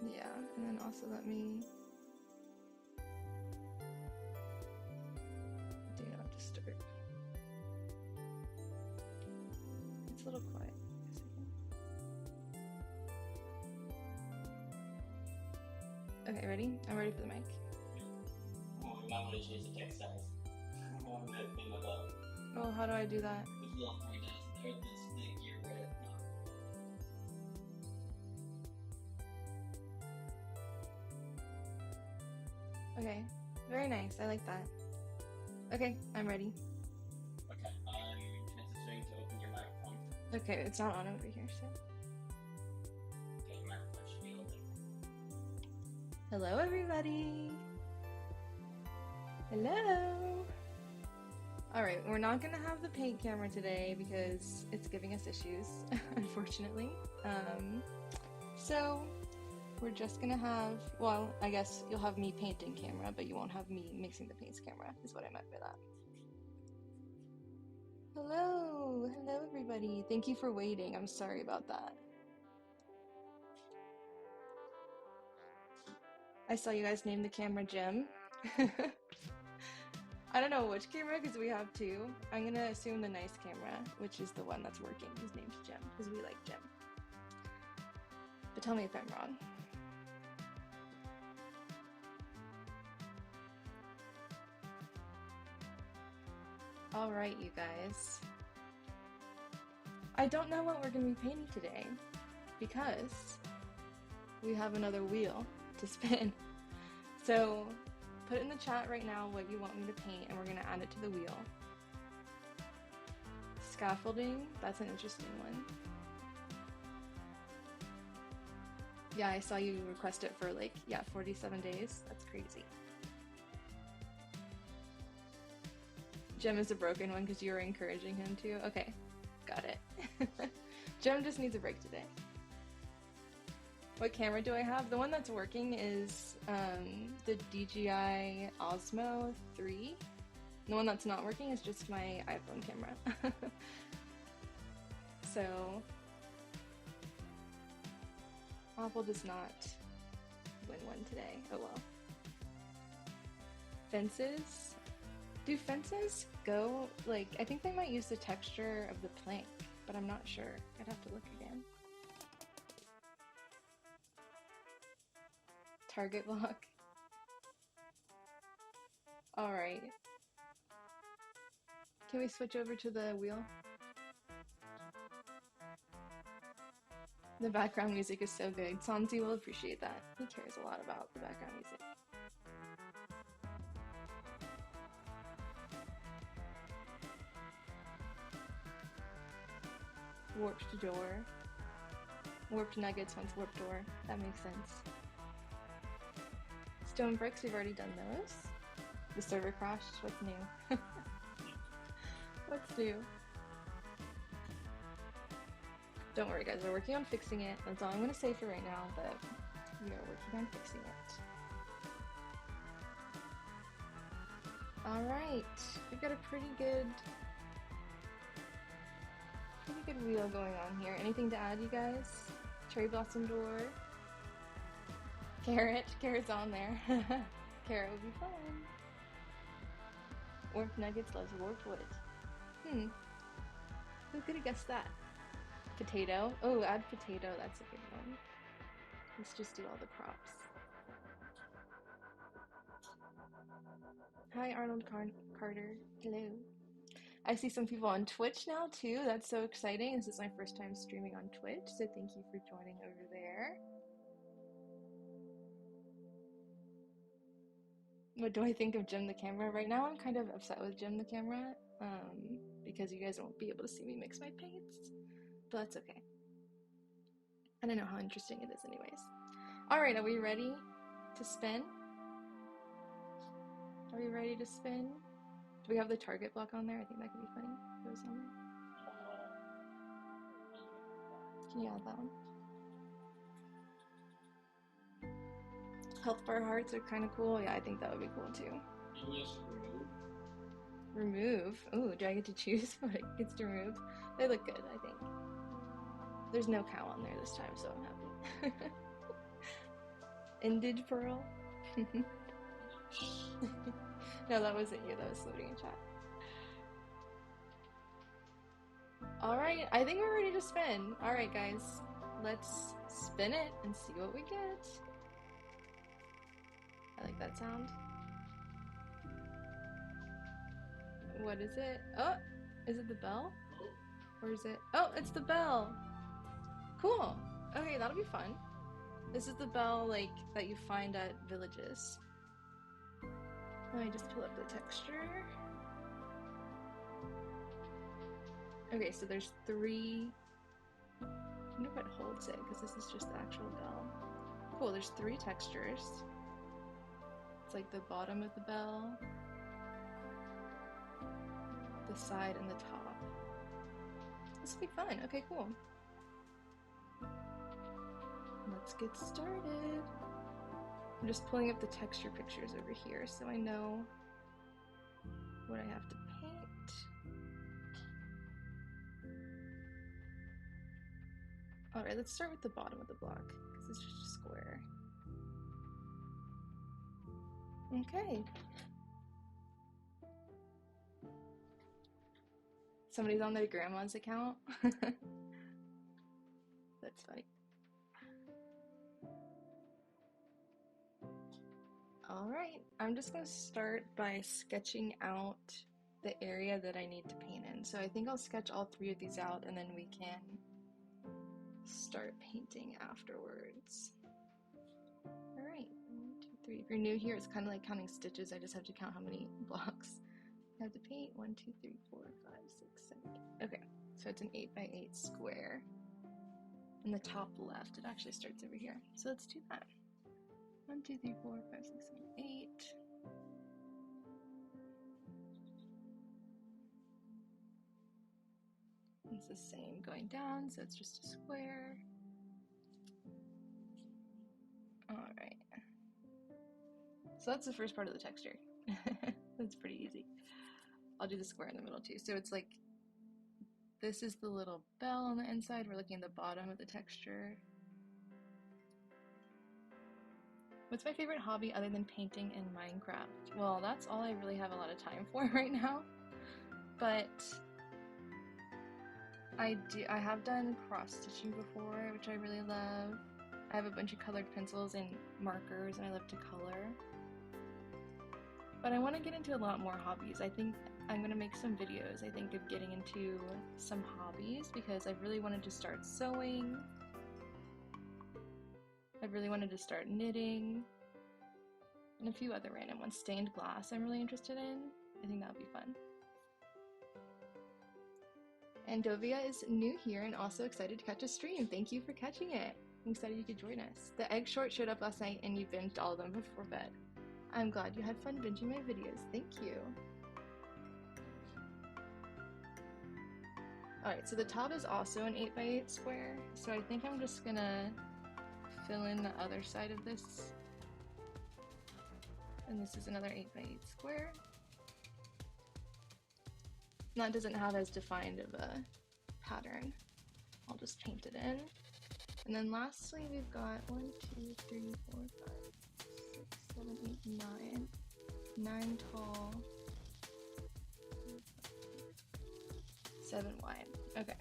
Yeah, and then also let me do not disturb. It's a little quiet. A second. Okay, ready? I'm ready for the mic. Oh, you might want to change the text size. On that thing above. Oh, how do I do that? There's little three dots there, this big gear right at the top. Okay, very nice. I like that. Okay, I'm ready. Okay, I'm transitioning to open your microphone. Okay, it's not on over here, so. Okay, your microphone should be open. Hello, everybody. Hello. All right, we're not gonna have the paint camera today because it's giving us issues, unfortunately. So we're just gonna have, well, I guess you'll have me painting camera, but you won't have me mixing the paints camera, is what I meant by that. Hello everybody. Thank you for waiting. I'm sorry about that. I saw you guys name the camera Jim. I don't know which camera because we have two. I'm gonna assume the nice camera, which is the one that's working. His name's Jim because we like Jim. But tell me if I'm wrong. All right, you guys. I don't know what we're gonna be painting today because we have another wheel to spin. So put in the chat right now what you want me to paint and we're gonna add it to the wheel. Scaffolding, that's an interesting one. Yeah, I saw you request it for 47 days. That's crazy. Jem is a broken one because you were encouraging him to. Okay, got it. Jem just needs a break today. What camera do I have? The one that's working is the DJI Osmo 3. The one that's not working is just my iPhone camera. So Apple does not win one today. Oh well. Fences? Do fences go, I think they might use the texture of the plank, but I'm not sure. I'd have to look again. Target lock. All right. Can we switch over to the wheel? The background music is so good. Santi will appreciate that. He cares a lot about the background music. Warped door. Warped nuggets once warped door. That makes sense. Stone bricks, we've already done those. The server crashed. What's new? What's new? Don't worry, guys. We're working on fixing it. That's all I'm going to say for right now, but we are working on fixing it. All right. We've got a pretty good wheel going on here. Anything to add, you guys? Cherry blossom door. Carrot's on there. Carrot would be fun. Warped nuggets loves warped wood. Who could have guessed that? Potato. Oh, add potato. That's a good one. Let's just do all the props. Hi, Arnold Carter. Hello. I see some people on Twitch now too. That's so exciting. This is my first time streaming on Twitch, so thank you for joining over there. What do I think of Jim the camera? Right now I'm kind of upset with Jim the camera because you guys won't be able to see me mix my paints, but that's okay. I don't know how interesting it is anyways. All right, are we ready to spin? Are we ready to spin? Do we have the target block on there? I think that could be funny. If it was on there. Can you add that one? Health bar hearts are kind of cool. Yeah, I think that would be cool too. Remove. Remove? Ooh, do I get to choose what it gets to remove? They look good, I think. There's no cow on there this time, so I'm happy. Ended Pearl? No, that wasn't you. That was somebody in chat. Alright, I think we're ready to spin. Alright, guys. Let's spin it and see what we get. I like that sound. What is it? Oh, is it the bell? Or is it? Oh, it's the bell! Cool! Okay, that'll be fun. This is the bell, like, that you find at villages. Let me just pull up the texture. Okay, so there's 3... I wonder if it holds it, because this is just the actual bell. Cool, there's 3 textures. It's like the bottom of the bell, the side, and the top. This will be fun. Okay, cool. Let's get started. I'm just pulling up the texture pictures over here so I know what I have to paint. Alright, let's start with the bottom of the block, because it's just a square. Okay. Somebody's on their grandma's account. That's funny. Alright, I'm just going to start by sketching out the area that I need to paint in. So I think I'll sketch all 3 of these out and then we can start painting afterwards. Alright, 1, 2, 3. If you're new here, it's kind of like counting stitches. I just have to count how many blocks I have to paint. 1, 2, 3, 4, 5, 6, 7, 8. Okay, so it's an 8x8 square. In the top left, it actually starts over here. So let's do that. 1, 2, 3, 4, 5, 6, 7, 8. It's the same going down, so it's just a square. Alright. So that's the first part of the texture. That's pretty easy. I'll do the square in the middle too. So it's like, this is the little bell on the inside. We're looking at the bottom of the texture. What's my favorite hobby other than painting and Minecraft? Well, that's all I really have a lot of time for right now. But I have done cross-stitching before, which I really love. I have a bunch of colored pencils and markers, and I love to color. But I want to get into a lot more hobbies. I think I'm going to make some videos, I think, of getting into some hobbies, because I've really wanted to start sewing. I've really wanted to start knitting. And a few other random ones. Stained glass I'm really interested in. I think that would be fun. And Dovia is new here and also excited to catch a stream. Thank you for catching it. I'm excited you could join us. The egg short showed up last night and you binged all of them before bed. I'm glad you had fun binging my videos. Thank you. Alright, so the top is also an 8x8 square. So I think I'm just gonna fill in the other side of this. And this is another 8x8 square. And that doesn't have as defined of a pattern. I'll just paint it in. And then lastly, we've got 1, 2, 3, 4, 5, 6, 7, 8, 9. 9 tall. 7 wide. Okay.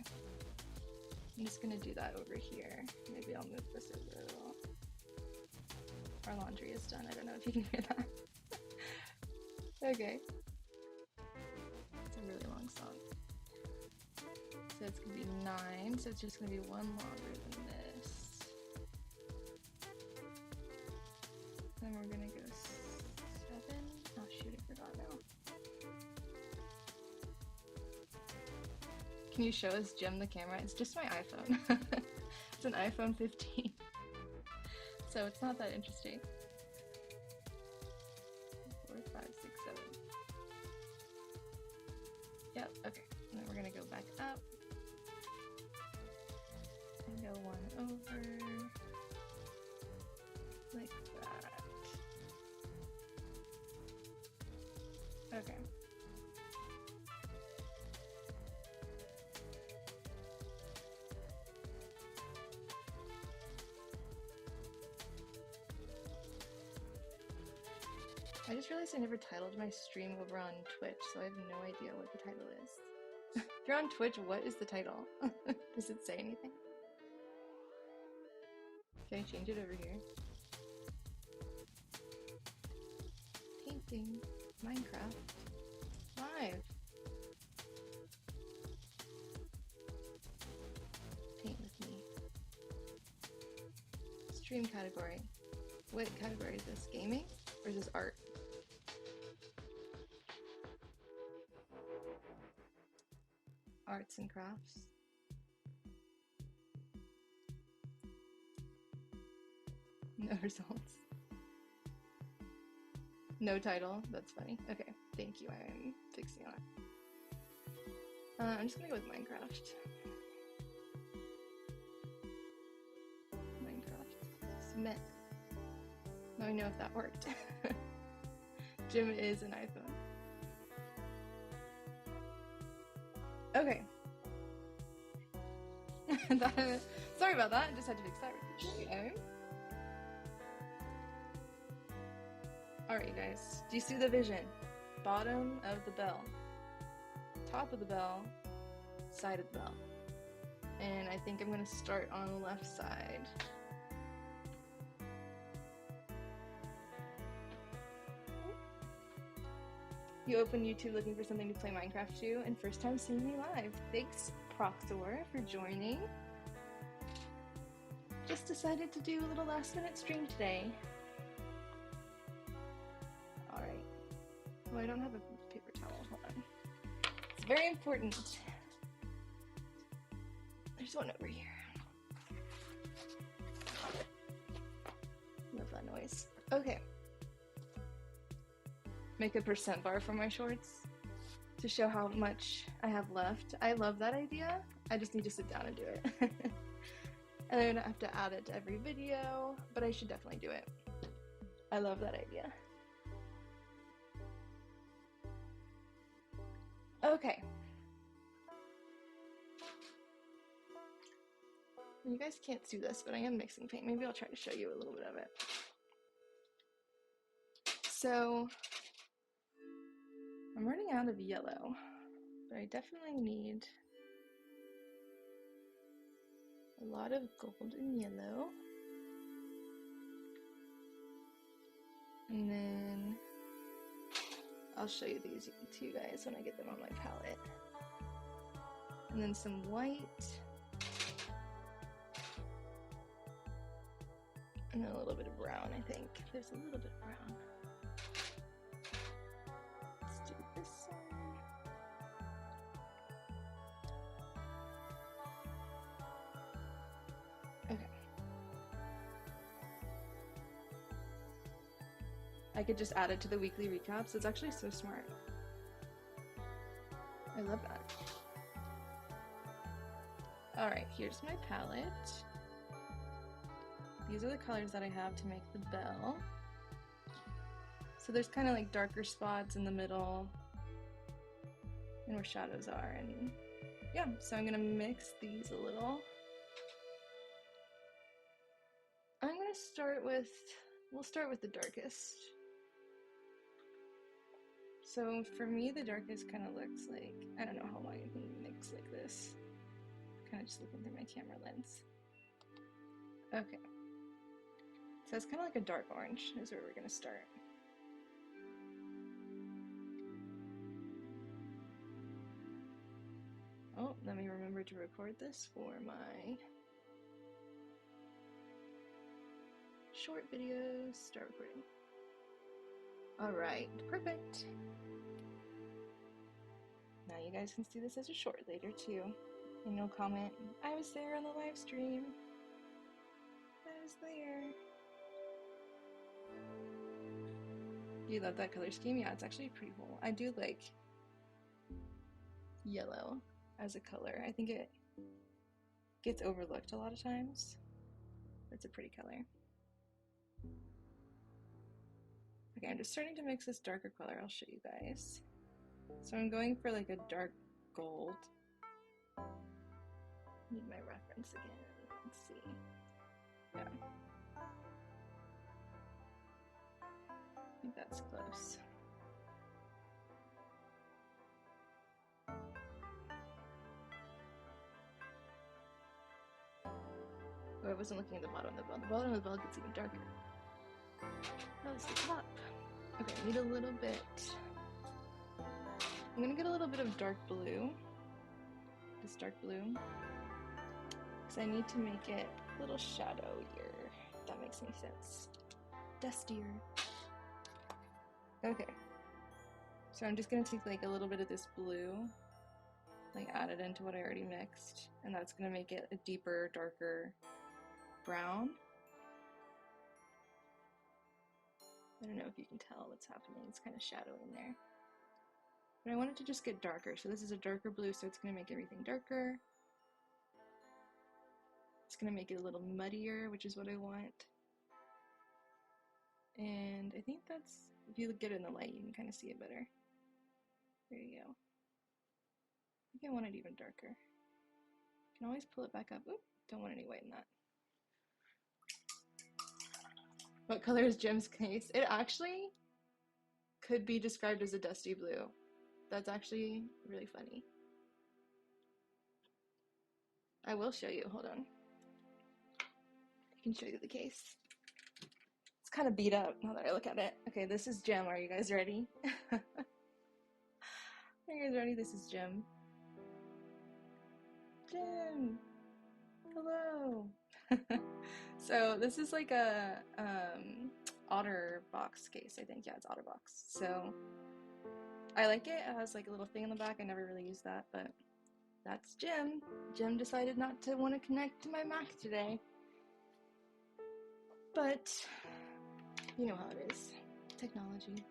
I'm just gonna do that over here. Maybe I'll move this over a little. Our laundry is done. I don't know if you can hear that. Okay. It's a really long song. So it's gonna be 9, so it's just gonna be 1 longer than this. Then we're gonna go 7. Oh shoot, I forgot now. Can you show us Jim the camera? It's just my iPhone. It's an iPhone 15. So it's not that interesting. 4, 5, 6, 7. Yep, okay. And then we're gonna go back up. And go 1 over. Like that. Okay. I just realized I never titled my stream over on Twitch, so I have no idea what the title is. If you're on Twitch, what is the title? Does it say anything? Can I change it over here? Painting. Minecraft. Live. Paint with me. Stream category. What category is this? Gaming? Or is this art? Arts and crafts. No results. No title. That's funny. Okay, thank you. I'm fixing that. I'm just gonna go with Minecraft. Minecraft. Submit. Now I know if that worked. Jim is an iPhone. Okay. Sorry about that. I just had to fix that really quick. Alright guys, do you see the vision? Bottom of the bell, top of the bell, side of the bell. And I think I'm gonna start on the left side. You open YouTube looking for something to play Minecraft to, and first time seeing me live. Thanks, Proctor, for joining. Just decided to do a little last minute stream today. Alright. Well, I don't have a paper towel. Hold on. It's very important. There's one over here. Love that noise. Okay. Make a percent bar for my shorts to show how much I have left. I love that idea. I just need to sit down and do it. And I'm gonna have to add it to every video, but I should definitely do it. I love that idea. Okay. You guys can't see this, but I am mixing paint. Maybe I'll try to show you a little bit of it. So, I'm running out of yellow, but I definitely need a lot of gold and yellow. And then I'll show you these to you guys when I get them on my palette. And then some white. And then a little bit of brown, I think. There's a little bit of brown. Let's do this one. Okay. I could just add it to the weekly recaps. It's actually so smart. I love that. Alright, here's my palette. These are the colors that I have to make the bell. So there's kind of like darker spots in the middle and where shadows are, and yeah, so I'm gonna mix these a little. I'm gonna start with, we'll start with the darkest. So for me, the darkest kind of looks like, I don't know how long I can mix like this. Kind of just looking through my camera lens. Okay. So it's kind of like a dark orange is where we're gonna start. Oh, let me remember to record this for my short videos. Start recording. Alright, perfect. Now you guys can see this as a short later too. And you'll comment, I was there on the live stream. I was there. Do you love that color scheme? Yeah, it's actually pretty cool. I do like yellow as a color. I think it gets overlooked a lot of times. It's a pretty color. Okay, I'm just starting to mix this darker color. I'll show you guys. So I'm going for like a dark gold. Need my reference again. Let's see. Yeah. think that's close. Oh, I wasn't looking at the bottom of the bell. The bottom of the bell gets even darker. That was the top. Okay, I need a little bit. I'm gonna get a little bit of dark blue. This dark blue. Because I need to make it a little shadowier. If that makes any sense. Dustier. Okay. So I'm just gonna take like a little bit of this blue, like add it into what I already mixed, and that's gonna make it a deeper, darker brown. I don't know if you can tell what's happening. It's kind of shadowy in there. But I want it to just get darker. So this is a darker blue, so it's going to make everything darker. It's going to make it a little muddier, which is what I want. And I think that's, if you get it in the light, you can kind of see it better. There you go. I think I want it even darker. You can always pull it back up. Oop, don't want any white in that. What color is Jim's case? It actually could be described as a dusty blue. That's actually really funny. I will show you, hold on. I can show you the case. It's kind of beat up now that I look at it. Okay, this is Jim. Are you guys ready? Are you guys ready? This is Jim. Jim! Hello! So this is like a OtterBox case, I think. Yeah, it's OtterBox. So I like it. It has like a little thing in the back. I never really use that, but that's Jim. Jim decided not to want to connect to my Mac today. But you know how it is. Technology.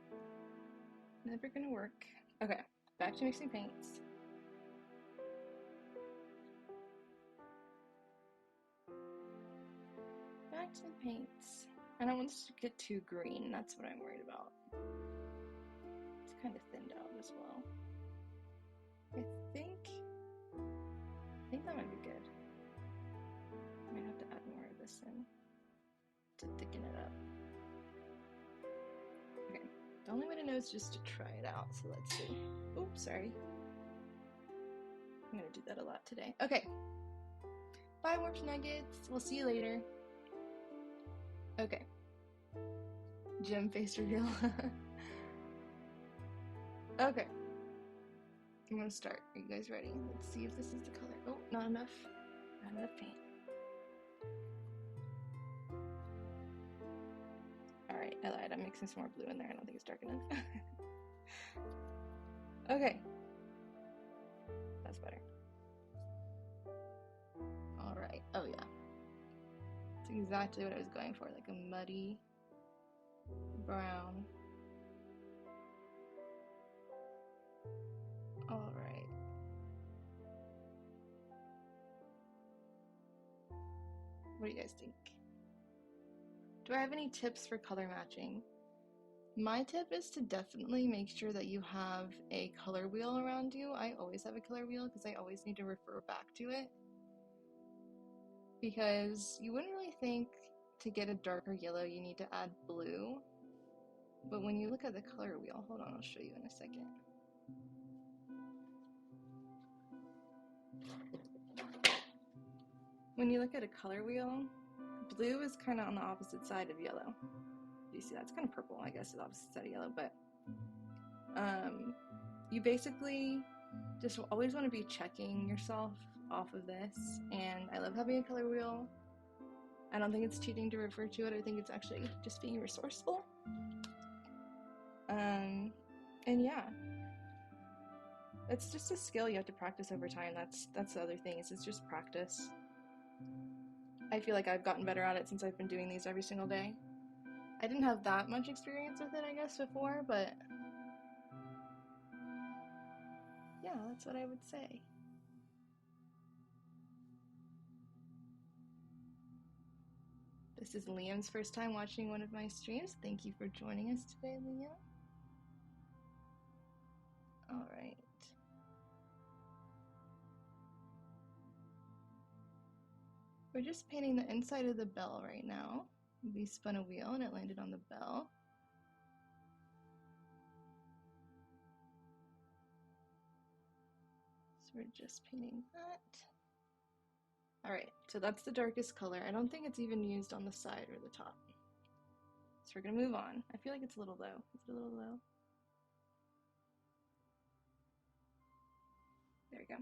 Never gonna work. Okay, back to mixing paints. Back to the paints. I don't want this to get too green. That's what I'm worried about. It's kind of thinned out as well. I think that might be good. I might have to add more of this in to thicken it up. Okay, the only way to know is just to try it out, so let's see. Oops, sorry. I'm gonna do that a lot today. Okay, bye Warped Nuggets, we'll see you later. Okay, Jim face reveal. Okay, I'm gonna start. Are you guys ready? Let's see if this is the color. Oh, not enough. Not enough paint. Alright, I lied. I'm mixing some more blue in there. I don't think it's dark enough. Okay. That's better. Alright. Oh, yeah. That's exactly what I was going for. Like a muddy brown. Alright. What do you guys think? Do I have any tips for color matching? My tip is to definitely make sure that you have a color wheel around you. I always have a color wheel because I always need to refer back to it. Because you wouldn't really think to get a darker yellow you need to add blue. But when you look at the color wheel, hold on, I'll show you in a second. When you look at a color wheel, blue is kind of on the opposite side of yellow. Do you see that? It's kind of purple, I guess, the opposite side of yellow, but you basically just always want to be checking yourself off of this, and I love having a color wheel. I don't think it's cheating to refer to it. I think it's actually just being resourceful. And yeah, it's just a skill you have to practice over time. That's the other thing, is it's just practice. I feel like I've gotten better at it since I've been doing these every single day. I didn't have that much experience with it, I guess, before, but yeah, that's what I would say. This is Liam's first time watching one of my streams. Thank you for joining us today, Liam. Alright. We're just painting the inside of the bell right now. We spun a wheel and it landed on the bell. we're just painting that. Alright, so that's the darkest color. I don't think it's even used on the side or the top. So we're gonna move on. I feel like it's a little low. Is it a little low? There we go.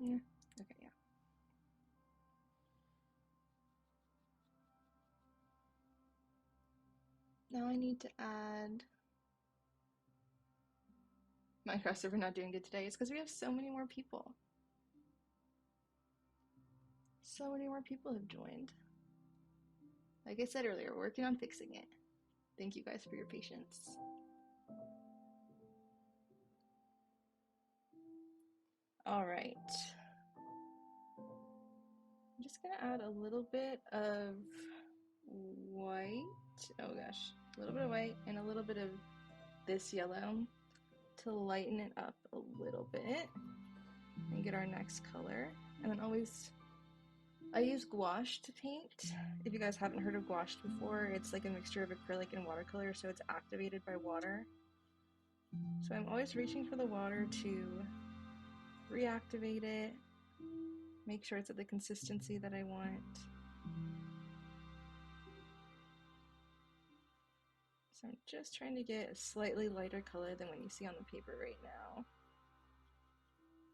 Yeah, okay, yeah. Now I need to add... Minecraft server not doing good today. It's because we have so many more people. So many more people have joined. Like I said earlier, we're working on fixing it. Thank you guys for your patience. All right. I'm just gonna add a little bit of white. Oh gosh, a little bit of white and a little bit of this yellow to lighten it up a little bit and get our next color. And then I use gouache to paint. If you guys haven't heard of gouache before, it's like a mixture of acrylic and watercolor, so it's activated by water. So I'm always reaching for the water to reactivate it, make sure it's at the consistency that I want. So I'm just trying to get a slightly lighter color than what you see on the paper right now.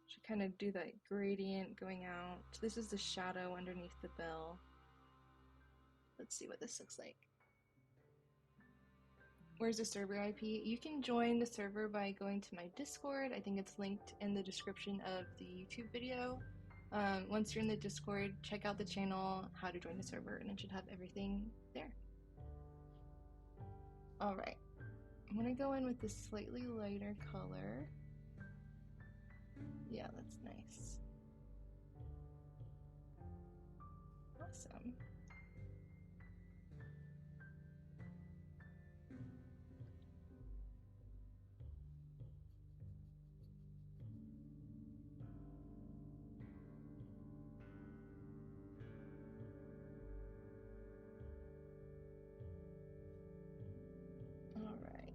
Should kind of do that gradient going out. This is the shadow underneath the bell. Let's see what this looks like. Where's the server IP? You can join the server by going to my Discord. I think it's linked in the description of the YouTube video. Once you're in the Discord, check out the channel, how to join the server, and it should have everything there. Alright, I'm gonna go in with this slightly lighter color. Yeah, that's nice. Awesome. Alright.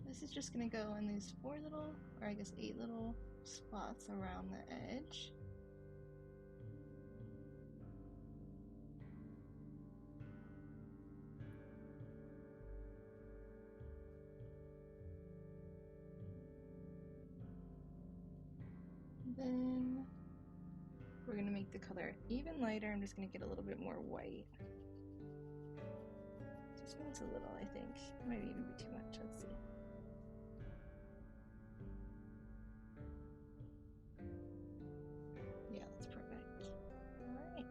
This is just gonna go in these 4 little, or I guess 8 little spots around the edge. Then we're gonna make the color even lighter. I'm just gonna get a little bit more white. Just needs a little, I think. It might even be too much. Let's see. Yeah, that's perfect. Alright.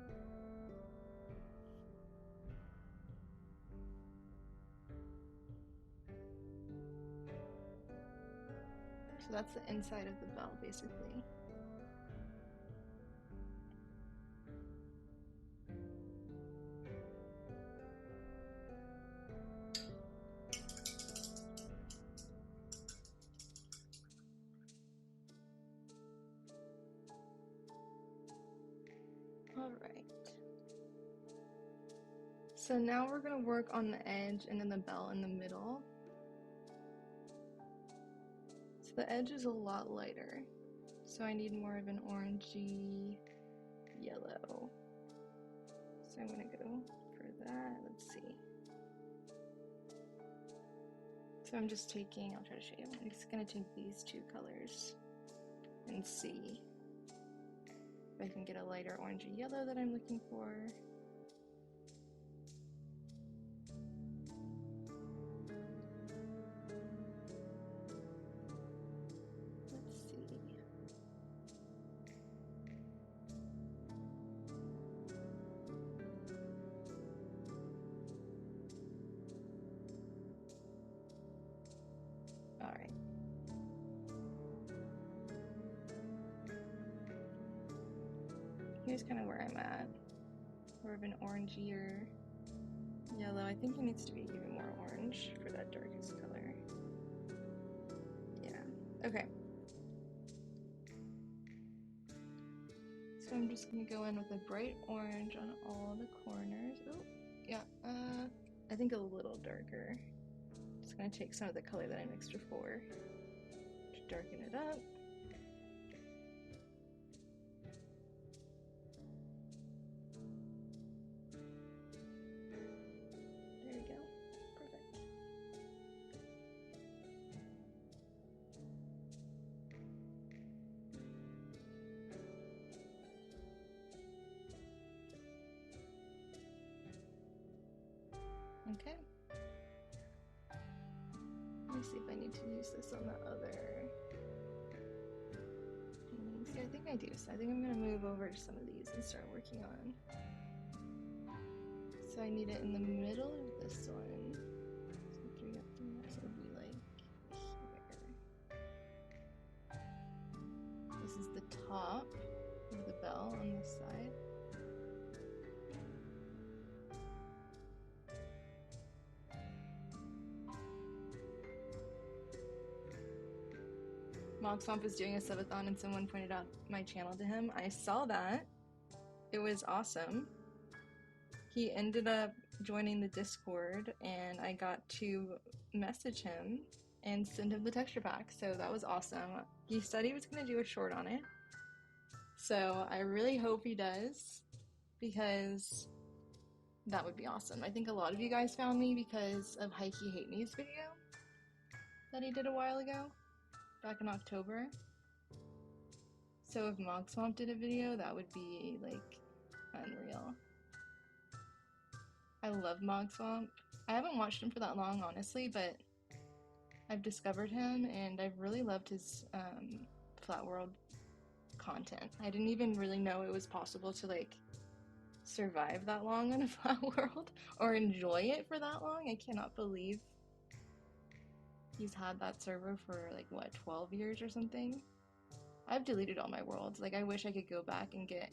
So that's the inside of the bell, basically. Alright. So now we're going to work on the edge and then the bell in the middle. So the edge is a lot lighter. So I need more of an orangey yellow. So I'm going to go for that. Let's see. So I'm just taking, I'll try to show you. I'm just going to take these 2 colors and see if I can get a lighter orangey yellow that I'm looking for. Let's see. Alright. Here's kind of where I'm at. More of an orangier yellow. I think it needs to be even more orange for that darkest color. Yeah. Okay. So I'm just going to go in with a bright orange on all the corners. Oh, yeah. I think a little darker. Just going to take some of the color that I mixed before to darken it up. Okay. Let me see if I need to use this on the other paintings. Yeah, I think I do. So I think I'm gonna move over to some of these and start working on. So I need it in the middle of this one. So 3 up 3 up, so it'll be like here. This is the top of the bell on this side. Mog Swamp is doing a subathon and someone pointed out my channel to him. I saw that. It was awesome. He ended up joining the Discord and I got to message him and send him the texture pack. So that was awesome. He said he was going to do a short on it. So I really hope he does because that would be awesome. I think a lot of you guys found me because of Heike Hate Me's video that he did a while ago, back in October. So if Mog Swamp did a video, that would be like unreal. I love Mog Swamp. I haven't watched him for that long, honestly, but I've discovered him and I've really loved his Flat World content. I didn't even really know it was possible to like survive that long in a Flat World or enjoy it for that long. I cannot believe he's had that server for like what, 12 years or something. I've deleted all my worlds. Like I wish I could go back and get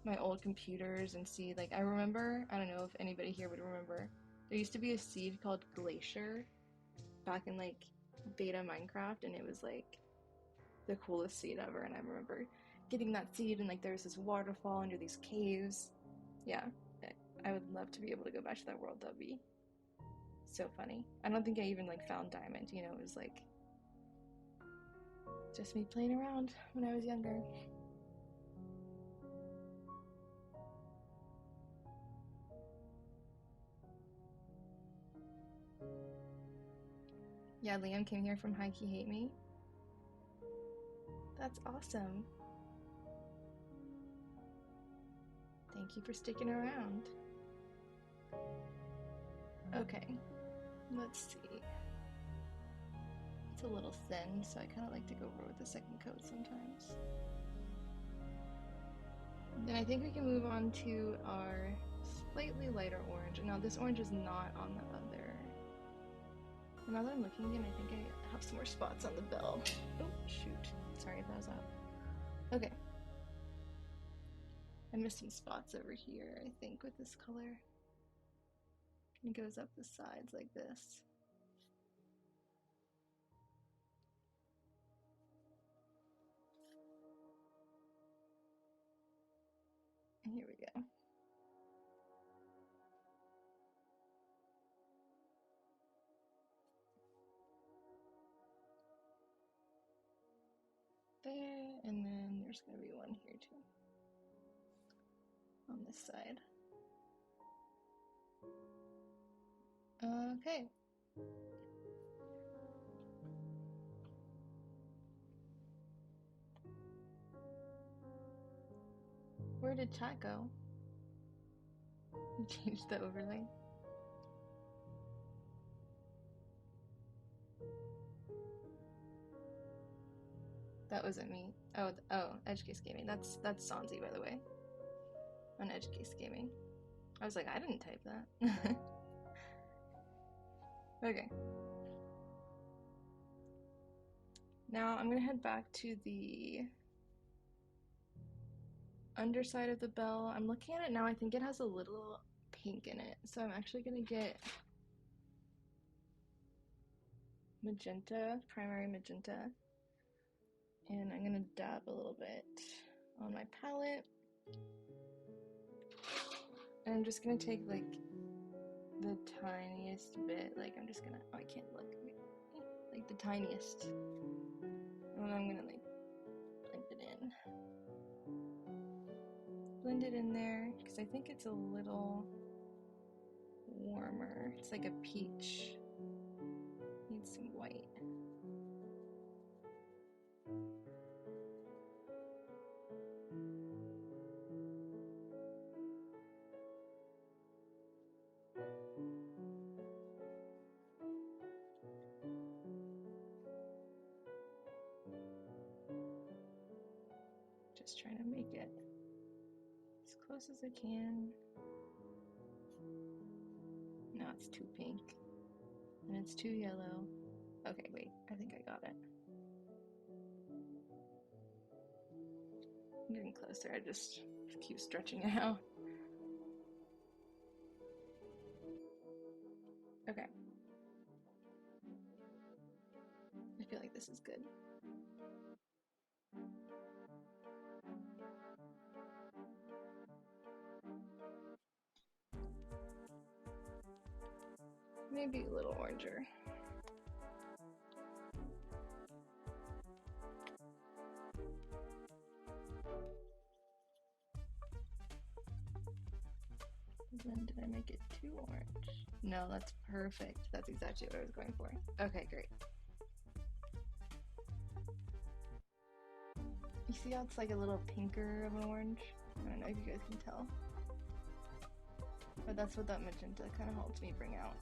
my old computers and see, like I remember, I don't know if anybody here would remember, there used to be a seed called Glacier back in like beta Minecraft and it was like the coolest seed ever, and I remember getting that seed and like there was this waterfall under these caves. Yeah, I would love to be able to go back to that world. That'd be so funny. I don't think I even like found diamond, you know, it was like just me playing around when I was younger. Yeah, Liam came here from Heike Hate Me. That's awesome. Thank you for sticking around. Okay, let's see. It's a little thin, so I kind of like to go over with the second coat sometimes. Then I think we can move on to our slightly lighter orange. Now this orange is not on the other. Now that I'm looking again, I think I have some more spots on the bell. Oh, shoot. Sorry if that was out. Okay. I missed some spots over here, I think, with this color. It goes up the sides like this. And here we go. There, and then there's going to be one here too. On this side. Okay. Where did chat go? You changed the overlay. That wasn't me. Oh, EdgeCase Gaming. That's Sanzi, by the way. On EdgeCase Gaming. I was like, I didn't type that. Okay. Now I'm gonna head back to the underside of the bell. I'm looking at it now. I think it has a little pink in it. So I'm actually gonna get magenta, primary magenta. And I'm gonna dab a little bit on my palette. And I'm just gonna take like the tiniest bit, like I'm just gonna, oh, I can't look, like the tiniest. And I'm gonna like blend it in. Blend it in there, because I think it's a little warmer. It's like a peach. Needs some white. close as I can. No, it's too pink. And it's too yellow. Okay, wait, I think I got it. I'm getting closer, I just keep stretching it out. Okay. I feel like this is good. Maybe a little oranger. Then did I make it too orange? No, that's perfect. That's exactly what I was going for. Okay, great. You see how it's like a little pinker of an orange? I don't know if you guys can tell. But that's what that magenta kind of helps me bring out.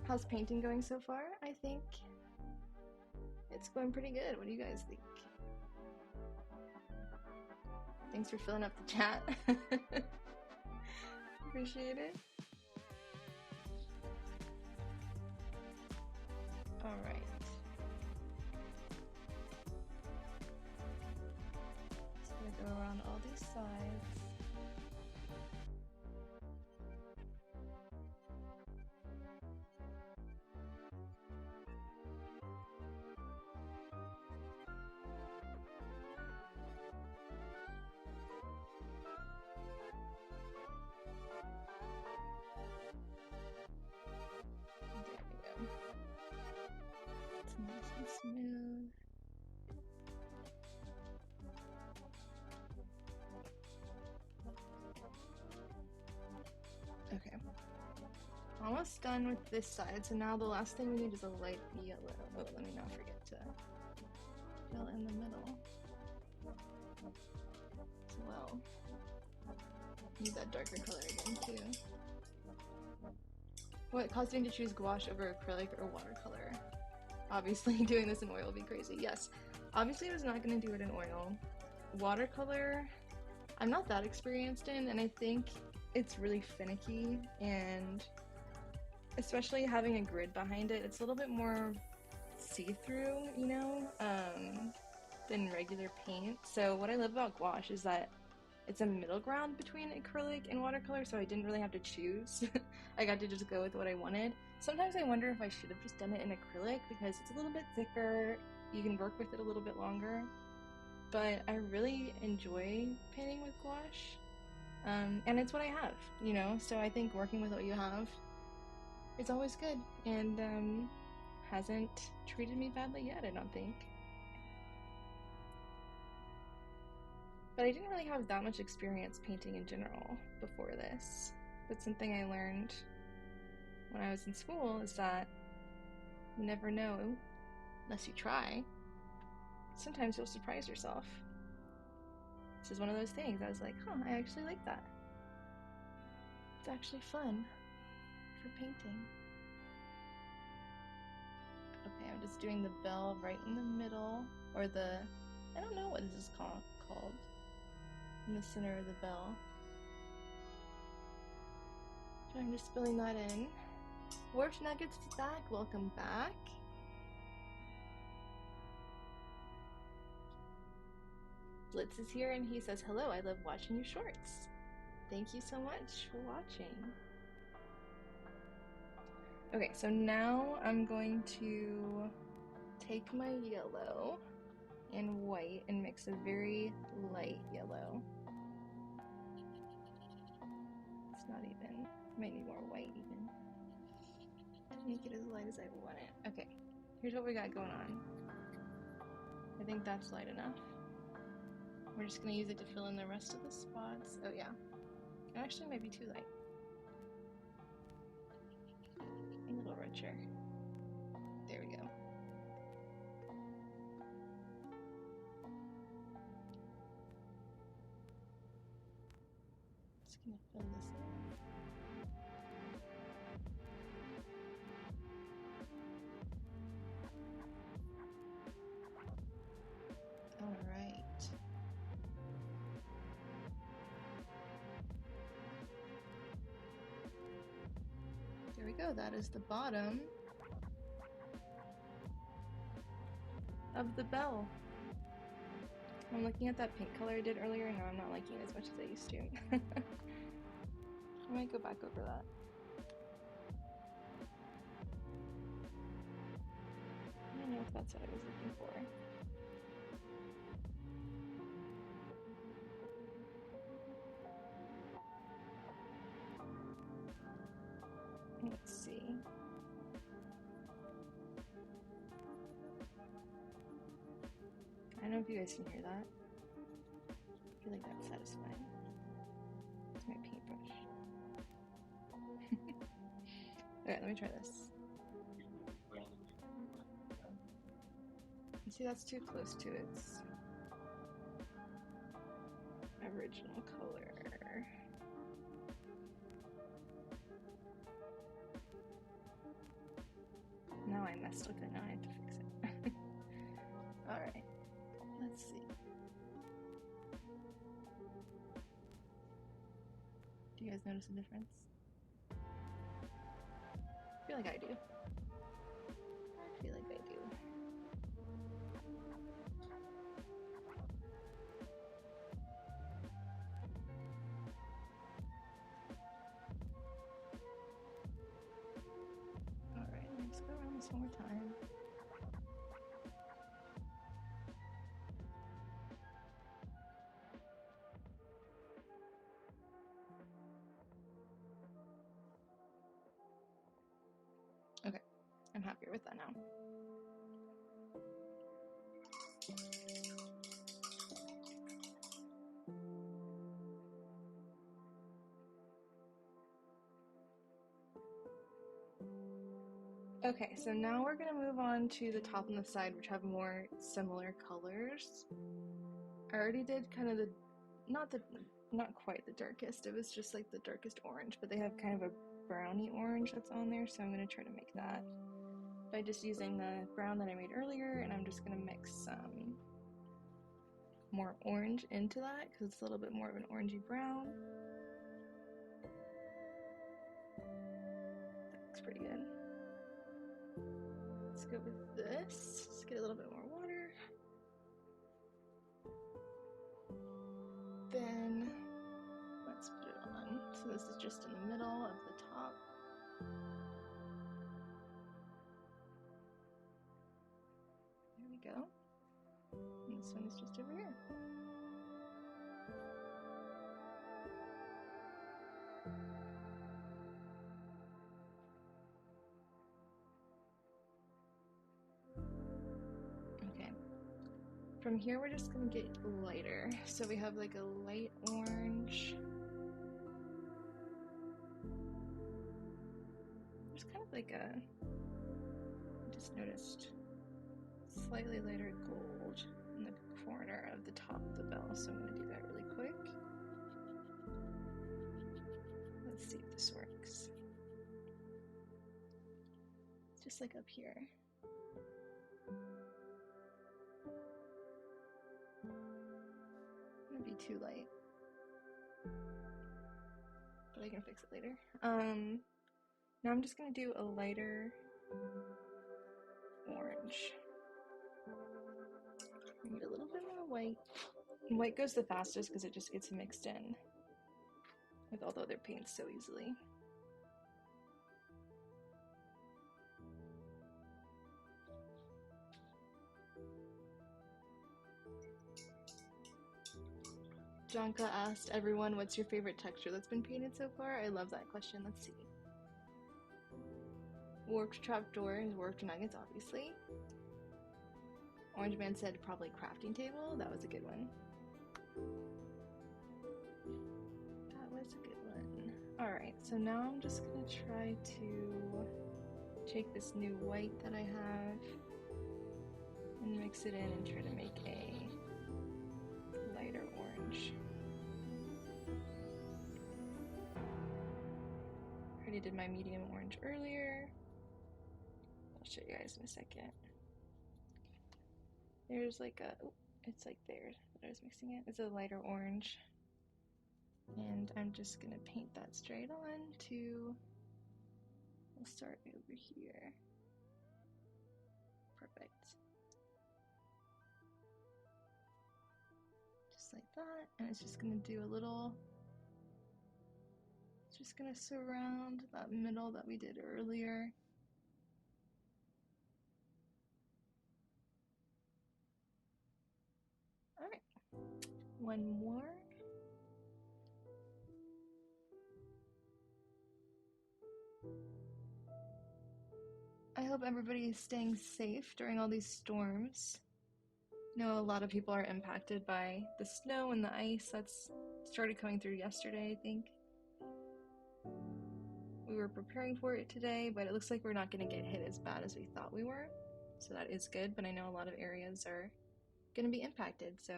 How's painting going so far? I think it's going pretty good. What do you guys think? Thanks for filling up the chat. Appreciate it. All right. Just gonna go around all these sides. It's nice and smooth. Okay. Almost done with this side, so now the last thing we need is a light yellow. Oh, let me not forget to fill in the middle as well. Need that darker color again too. What caused you to choose gouache over acrylic or watercolor? Obviously doing this in oil would be crazy. Yes, obviously I was not going to do it in oil. Watercolor, I'm not that experienced in, and I think it's really finicky, and especially having a grid behind it, it's a little bit more see-through, you know, than regular paint. So what I love about gouache is that it's a middle ground between acrylic and watercolor, so I didn't really have to choose. I got to just go with what I wanted. Sometimes I wonder if I should have just done it in acrylic because it's a little bit thicker, you can work with it a little bit longer, but I really enjoy painting with gouache, and it's what I have, you know, so I think working with what you have is always good, and hasn't treated me badly yet, I don't think. But I didn't really have that much experience painting in general before this. But something I learned when I was in school is that you never know unless you try. Sometimes you'll surprise yourself. This is one of those things. I was like, huh, I actually like that. It's actually fun for painting. Okay, I'm just doing the bell right in the middle, or the, I don't know what this is called, in the center of the bell. So I'm just filling that in. Warped Nuggets is back, welcome back. Blitz is here and he says, hello, I love watching your shorts. Thank you so much for watching. Okay, so now I'm going to take my yellow and white and mix a very light yellow. It's not even, might need more white even. To make it as light as I want it. Okay, here's what we got going on. I think that's light enough. We're just gonna use it to fill in the rest of the spots. Oh yeah, it actually might be too light. A little richer. There we go. Just gonna fill this in. All right. we go. That is the bottom of the bell. I'm looking at that pink color I did earlier, and now I'm not liking it as much as I used to. I might go back over that. I don't know if that's what I was looking for. Let's see. I don't know if you guys can hear that. I feel like that's satisfying. It's my paintbrush. Okay, let me try this. See, that's too close to its original color. Now I messed with it, now I have to fix it. Alright, let's see. Do you guys notice a difference? I feel like I do. I feel like I do. Alright, let's go around this one more time. Okay, I'm happier with that now. Okay, so now we're gonna move on to the top and the side, which have more similar colors. I already did kind of not quite the darkest, it was just like the darkest orange, but they have kind of a browny orange that's on there, so I'm gonna try to make that by just using the brown that I made earlier, and I'm just gonna mix some more orange into that because it's a little bit more of an orangey brown. That looks pretty good. Let's go with this. Just get a little bit more water. Then let's put it on. So this is just in the middle of the top. There we go. And this one is just over here. Okay. From here, we're just gonna get lighter. So we have like a light orange. There's kind of like a, I just noticed, slightly lighter gold in the corner of the top of the bell. So I'm gonna do that really quick. Let's see if this works. It's just like up here. Gonna be too light, but I can fix it later. Now I'm just gonna do a lighter orange. I need a little bit more white. And white goes the fastest because it just gets mixed in with all the other paints so easily. Jonka asked everyone, what's your favorite texture that's been painted so far? I love that question. Let's see. Warped trapdoor is warped nuggets, obviously. Orange Man said probably crafting table. That was a good one. That was a good one. Alright, so now I'm just gonna try to take this new white that I have and mix it in and try to make a lighter orange. Already did my medium orange earlier. I'll show you guys in a second. There's like a, oh, it's like there that I was mixing it. It's a lighter orange. And I'm just gonna paint that straight on to We'll start over here. Perfect. Just like that, and it's just gonna do a little, it's just gonna surround that middle that we did earlier. All right, one more. I hope everybody is staying safe during all these storms. I know a lot of people are impacted by the snow and the ice that's started coming through yesterday, I think. We were preparing for it today, but it looks like we're not going to get hit as bad as we thought we were. So that is good, but I know a lot of areas are going to be impacted, so.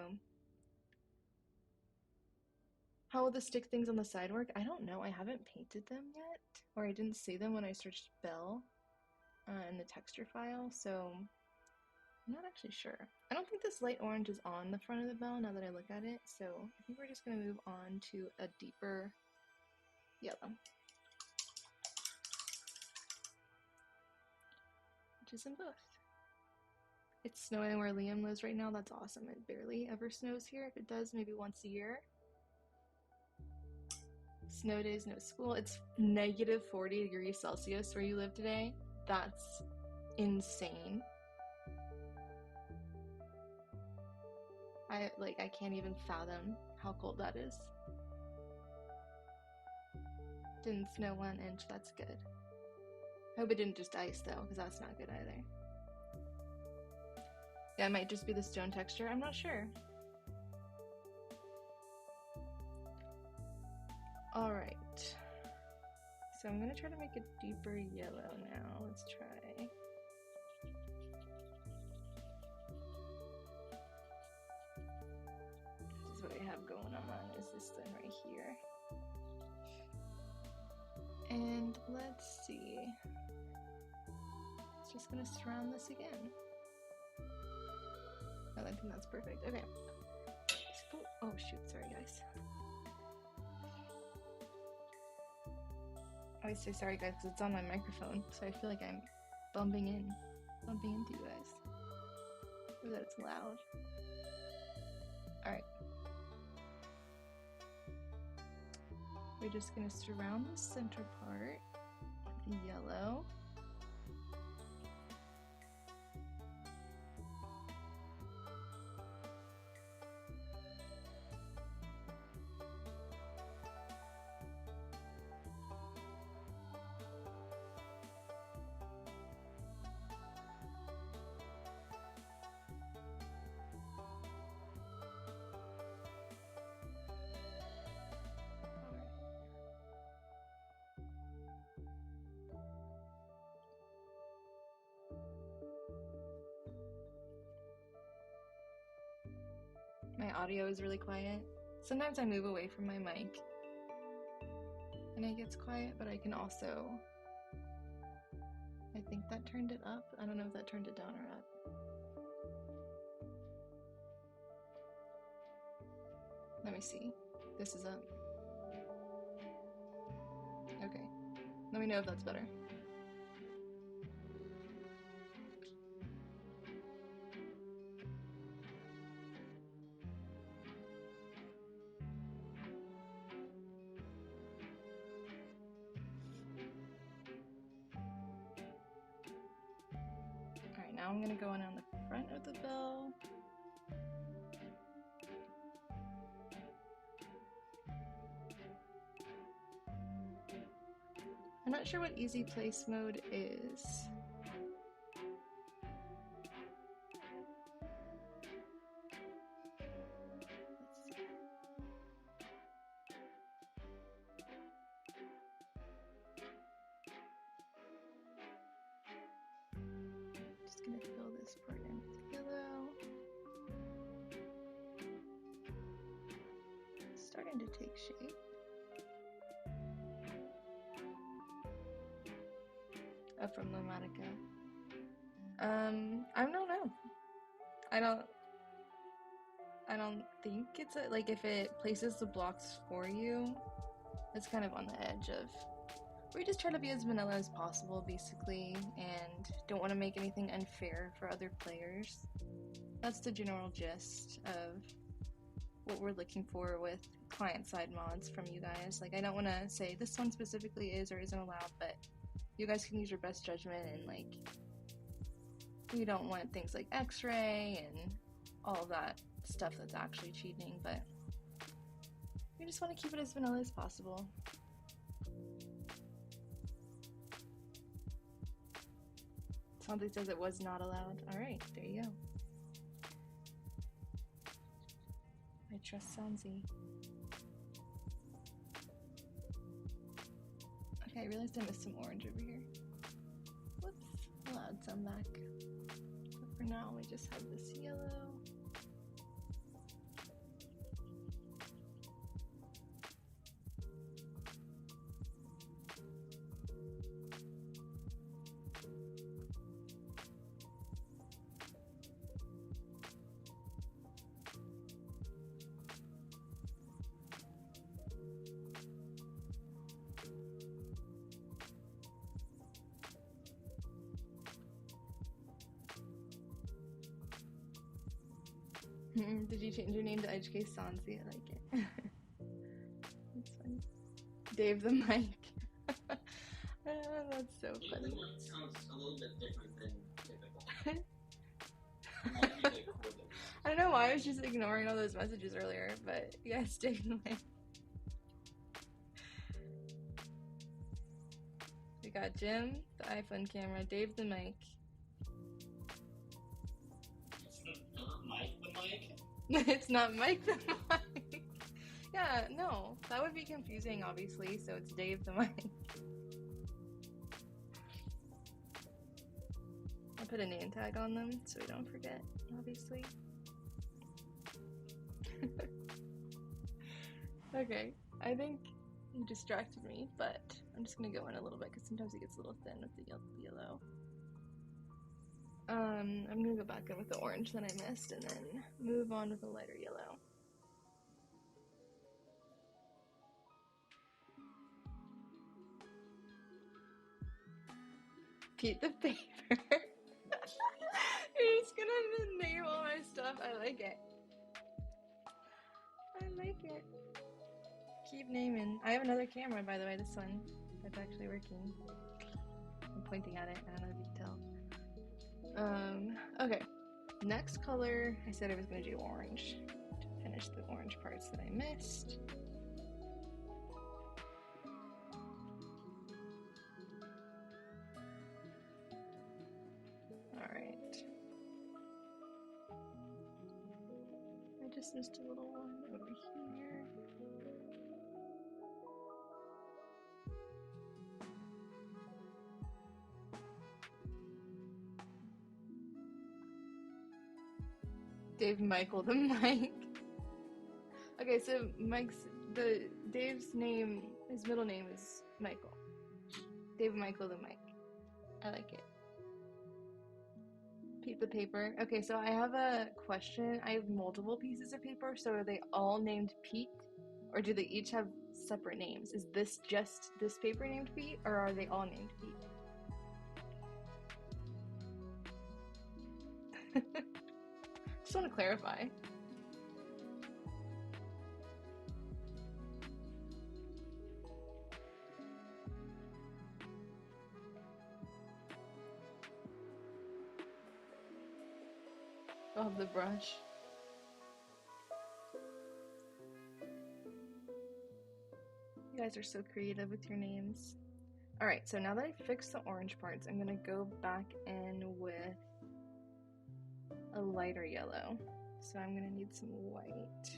How will the stick things on the side work? I don't know. I haven't painted them yet, or I didn't see them when I searched Bell in the texture file, so I'm not actually sure. I don't think this light orange is on the front of the bell now that I look at it, so I think we're just going to move on to a deeper yellow, which is in both. It's snowing where Liam lives right now. That's awesome. It barely ever snows here. If it does, maybe once a year. Snow days, no school. It's negative 40 degrees Celsius where you live today. That's insane. I can't even fathom how cold that is. Didn't snow 1 inch, that's good. I hope it didn't just ice though, because that's not good either. Yeah, it might just be the stone texture, I'm not sure. Alright. So I'm gonna try to make a deeper yellow now. Let's try. This is what I have going on, is this thing right here. And let's see. It's just gonna surround this again. Oh, I think that's perfect. Okay. Oh shoot, sorry guys. I always say sorry guys because it's on my microphone, so I feel like I'm bumping into you guys. Or that it's loud. Alright. We're just gonna surround the center part with yellow. My audio is really quiet. Sometimes I move away from my mic and it gets quiet, but I can also, I think that turned it up. I don't know if that turned it down or up. Let me see. This is up. Okay. Let me know if that's better. Alright, now I'm gonna go in on the front of the bell. I'm not sure what easy place mode is. Just gonna fill this part in with yellow. It's starting to take shape. Oh, from Lomatica. I don't know. I don't think it's like if it places the blocks for you, it's kind of on the edge of we just try to be as vanilla as possible, basically, and don't want to make anything unfair for other players. That's the general gist of what we're looking for with client-side mods from you guys. Like, I don't want to say this one specifically is or isn't allowed, but you guys can use your best judgment, and like, we don't want things like X-ray and all of that stuff that's actually cheating, but we just want to keep it as vanilla as possible. Something says it was not allowed. Alright, there you go. I trust Sanzi. Okay, I realized I missed some orange over here. Whoops, I'll add some back. But for now, we just have this yellow. Did you change your name to EdgeCase Sansi? I like it. That's funny. Dave the mic. That's so funny. It sounds a little bit different than typical. Might be the coordinates. I don't know why I was just ignoring all those messages earlier, but yes, Dave the mic. We got Jim, the iPhone camera, Dave the mic. It's not Mike the mic? It's not Mike the mic. Yeah, no, that would be confusing, obviously, so it's Dave the mic. I'll put a name tag on them so we don't forget, obviously. Okay, I think you distracted me, but I'm just gonna go in a little bit because sometimes it gets a little thin with the yellow. I'm gonna go back in with the orange that I missed and then move on with the lighter yellow. Pete the paper. You're just gonna name all my stuff. I like it. I like it. Keep naming. I have another camera, by the way, this one. That's actually working. I'm pointing at it. I don't know if you can tell. Okay. Next color, I said I was going to do orange to finish the orange parts that I missed. Alright. I just missed a little one over here. Dave Michael the mic. Okay, so Dave's name, his middle name is Michael. Dave Michael the mic. I like it. Pete the paper. Okay, so I have a question. I have multiple pieces of paper, so are they all named Pete? Or do they each have separate names? Is this just this paper named Pete, or are they all named Pete? Just want to clarify. I'll have the brush. You guys are so creative with your names. Alright, so now that I fixed the orange parts, I'm gonna go back in with a lighter yellow. So I'm gonna need some white.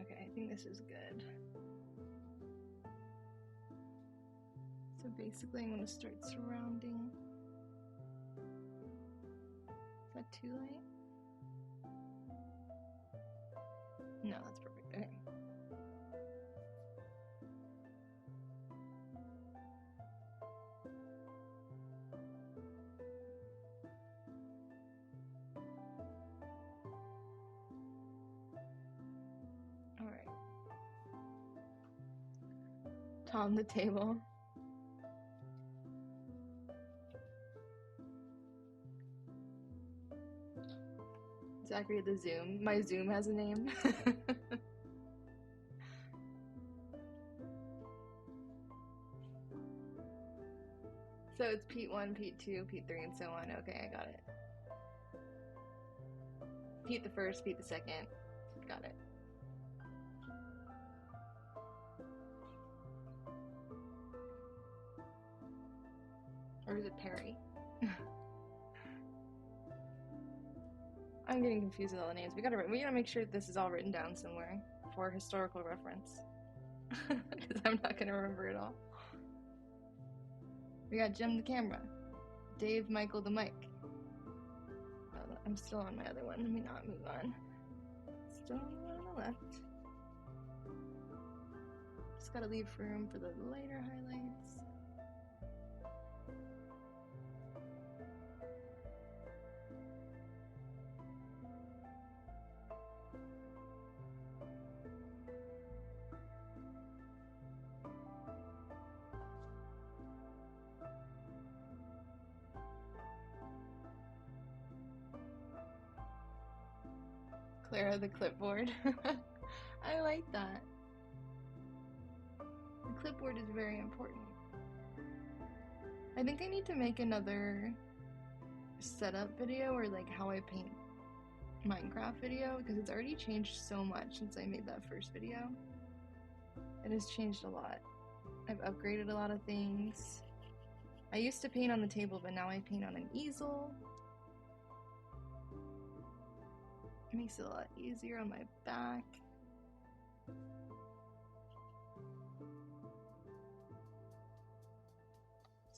Okay, I think this is good. So basically I'm gonna start surrounding. Is that too light? No, that's perfect. Okay. on the table. Zachary the Zoom. My Zoom has a name. So it's Pete 1, Pete 2, Pete 3, and so on. Okay, I got it. Pete the first, Pete the second. Got it. Or is it Perry? I'm getting confused with all the names. We gotta make sure this is all written down somewhere for historical reference. Because I'm not gonna remember it all. We got Jim the camera, Dave, Michael the mic. Oh, I'm still on my other one. Let me not move on. Still on the one on the left. Just gotta leave room for the lighter highlights. Clara the clipboard. I like that. The clipboard is very important. I think I need to make another setup video or like how I paint Minecraft video because it's already changed so much since I made that first video. It has changed a lot. I've upgraded a lot of things. I used to paint on the table, but now I paint on an easel. It makes it a lot easier on my back.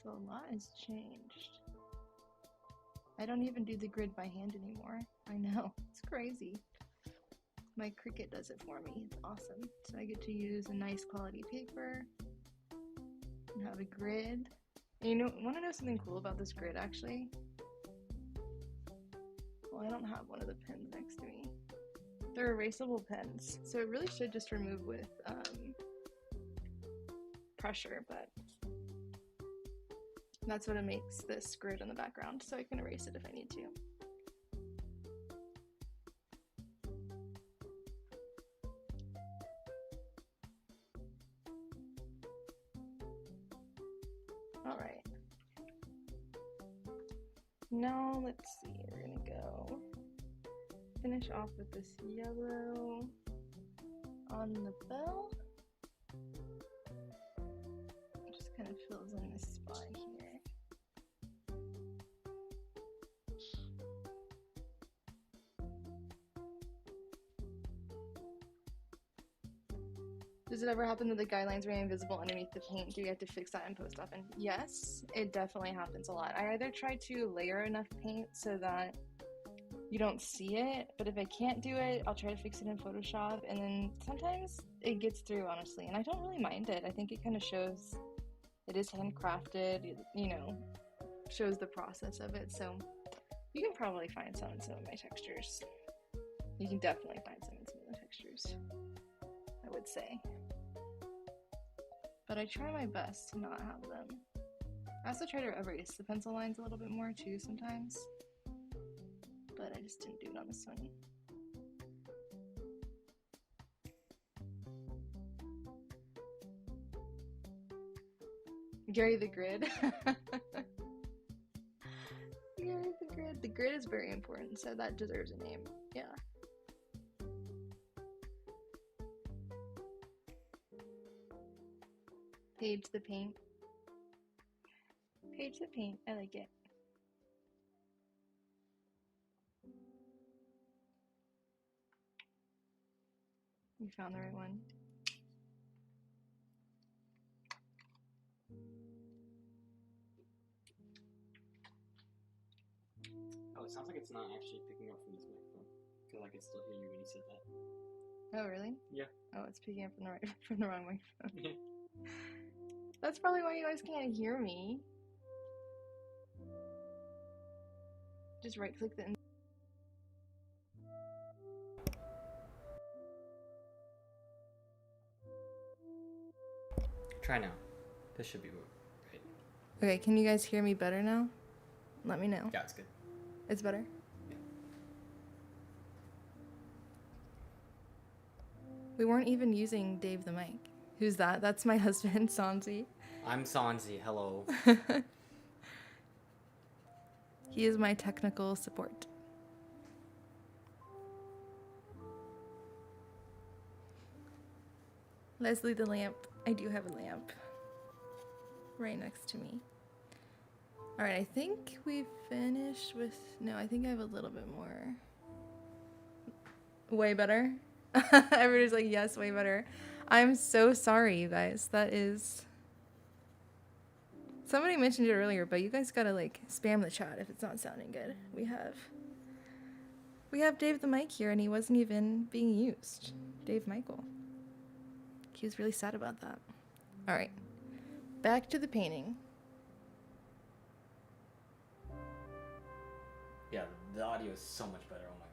So a lot has changed. I don't even do the grid by hand anymore. I know, it's crazy. My Cricut does it for me. It's awesome. So I get to use a nice quality paper and have a grid. And you know, want to know something cool about this grid actually? Well, I don't have one of the pens next to me. They're erasable pens, so it really should just remove with pressure, but that's what it makes this grid in the background, so I can erase it if I need to. All right. Now let's see, we're gonna go finish off with this yellow on the bell. It just kind of fills in this spot here. Does it ever happen that the guidelines remain invisible underneath the paint? Do you have to fix that in post often? Yes, it definitely happens a lot. I either try to layer enough paint so that you don't see it, but if I can't do it, I'll try to fix it in Photoshop, and then sometimes it gets through, honestly, and I don't really mind it. I think it kind of shows it is handcrafted, you know, shows the process of it, so you can probably find some in some of my textures. You can definitely find some in some of the textures, I would say. But I try my best to not have them. I also try to erase the pencil lines a little bit more too sometimes, but I just didn't do it on this one. Gary the Grid. Gary the Grid. The grid is very important, so that deserves a name. Yeah. Page the Paint. Page the Paint. I like it. You found the right one. Oh, it sounds like it's not actually picking up from this microphone. I feel like I still hear you when you said that. Oh, really? Yeah. Oh, it's picking up from the wrong microphone. That's probably why you guys can't hear me. Just right click the Try now. This should be right. Okay, can you guys hear me better now? Let me know. Yeah, it's good. It's better? Yeah. We weren't even using Dave the mic. Who's that? That's my husband, Sanzi. I'm Sanzi. Hello. He is my technical support. Leslie the lamp. I do have a lamp right next to me. All right, I think we finished with... No, I think I have a little bit more. Way better? Everybody's like, yes, way better. I'm so sorry, you guys. That is... Somebody mentioned it earlier, but you guys gotta like spam the chat if it's not sounding good. We have Dave the mic here, and he wasn't even being used. Dave Michael. He was really sad about that. All right, back to the painting. Yeah, the audio is so much better. Oh my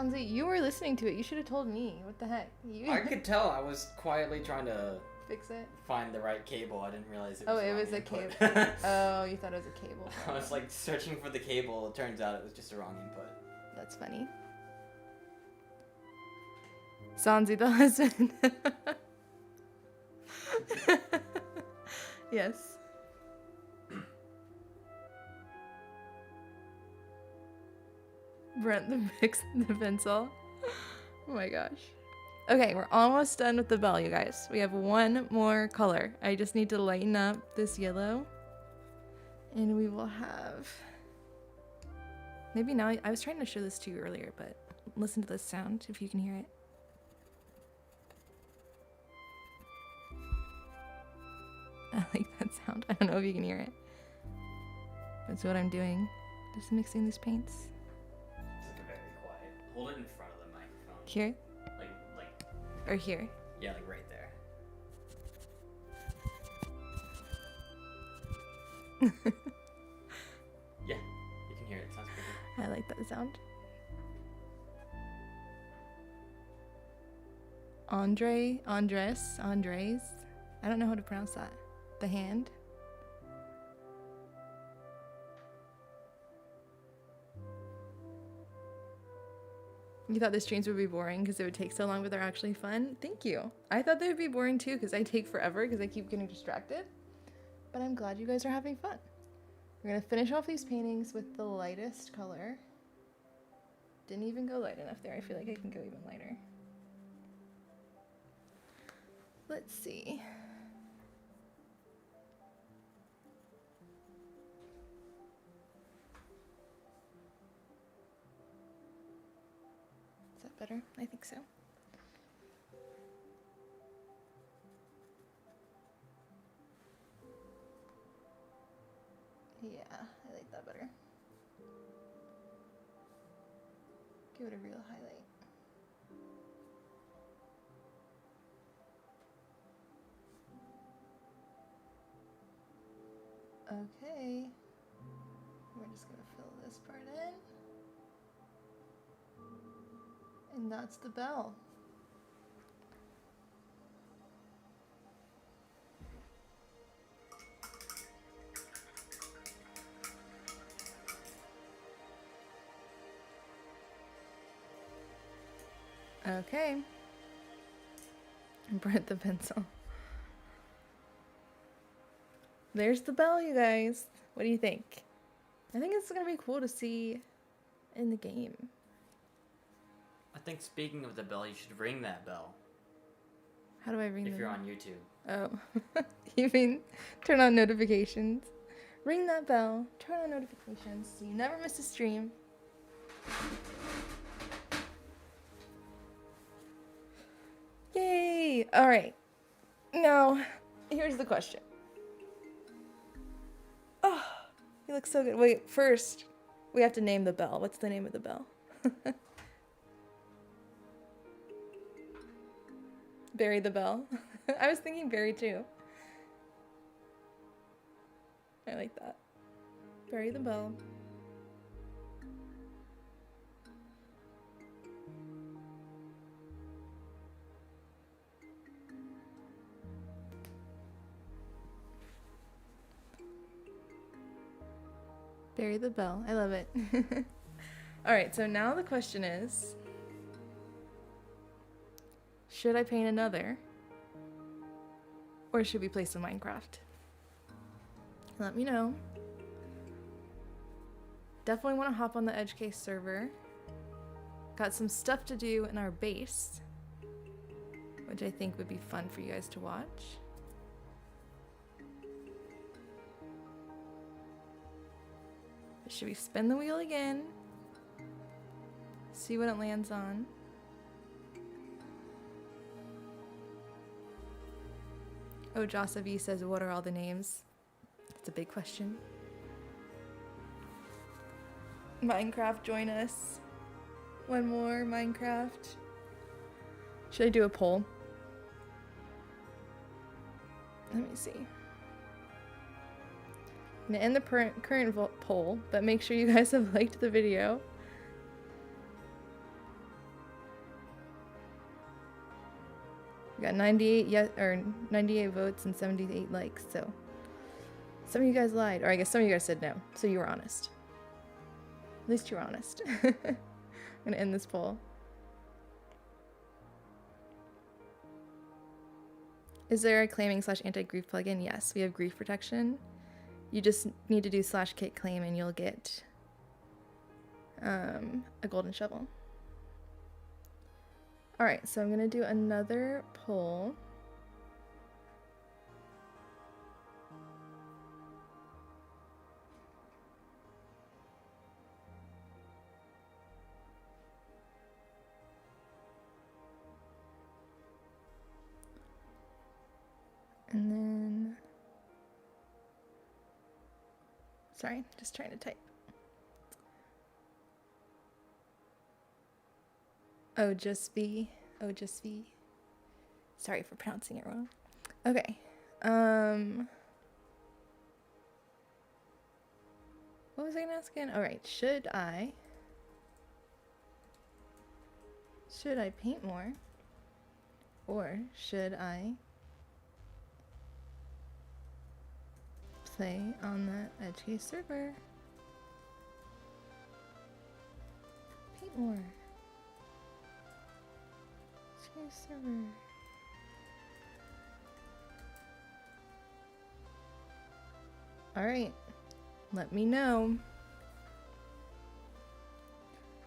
god. Sanzi, you were listening to it. You should have told me. What the heck? You I could tell. I was quietly trying to fix it. find the right cable. I didn't realize it was. Oh, it wrong was a input. cable. Oh, you thought it was a cable. I was like searching for the cable. It turns out it was just a wrong input. That's funny. Sanzi the husband. Yes. Brent the pencil. Oh my gosh. Okay, we're almost done with the bell, you guys. We have one more color. I just need to lighten up this yellow. And we will have... Maybe now... I was trying to show this to you earlier, but listen to this sound, if you can hear it. I like that sound. I don't know if you can hear it. That's what I'm doing. Just mixing these paints. It's like very quiet. Hold it in front of the microphone. Here? Like. Or here? Yeah, like right there. Yeah, you can hear it. It sounds pretty good. I like that sound. Andres. I don't know how to pronounce that. The hand. You thought the streams would be boring because it would take so long, but they're actually fun? Thank you. I thought they would be boring too because I take forever because I keep getting distracted. But I'm glad you guys are having fun. We're going to finish off these paintings with the lightest color. Didn't even go light enough there. I feel like I can go even lighter. Let's see. Is that better? I think so. Yeah, I like that better. Give it a real highlight. Okay. We're just gonna fill this part in. And that's the bell. Okay. Brent the pencil. There's the bell, you guys. What do you think? I think it's gonna be cool to see in the game. I think speaking of the bell, you should ring that bell. How do I ring If the you're bell? on YouTube. Oh. You mean turn on notifications? Ring that bell, turn on notifications so you never miss a stream. Yay! Alright. Now, here's the question. Oh, you look so good. Wait, first, we have to name the bell. What's the name of the bell? Bury the bell. I was thinking bury too. I like that. Bury the bell. Bury the bell. I love it. Alright, so now the question is, should I paint another? Or should we play some Minecraft? Let me know. Definitely want to hop on the EdgeCase server. Got some stuff to do in our base, which I think would be fun for you guys to watch. Should we spin the wheel again? See what it lands on. Oh, Jossa V says, what are all the names? That's a big question. Minecraft, join us. One more Minecraft. Should I do a poll? Let me see. I'm gonna end the current poll, but make sure you guys have liked the video. We got 98 votes and 78 likes, so some of you guys lied, or I guess some of you guys said no, so you were honest. At least you were honest. I'm gonna end this poll. Is there a claiming / anti-grief plugin? Yes, we have grief protection. You just need to do /kit claim and you'll get a golden shovel. Alright, so I'm gonna do another poll. And then, sorry, just trying to type. Oh, just V. Oh, just V. Sorry for pronouncing it wrong. Okay. What was I gonna ask again? All right. Should I paint more, or should I play on the EdgeCase server? Paint more. EdgeCase server. Alright, let me know.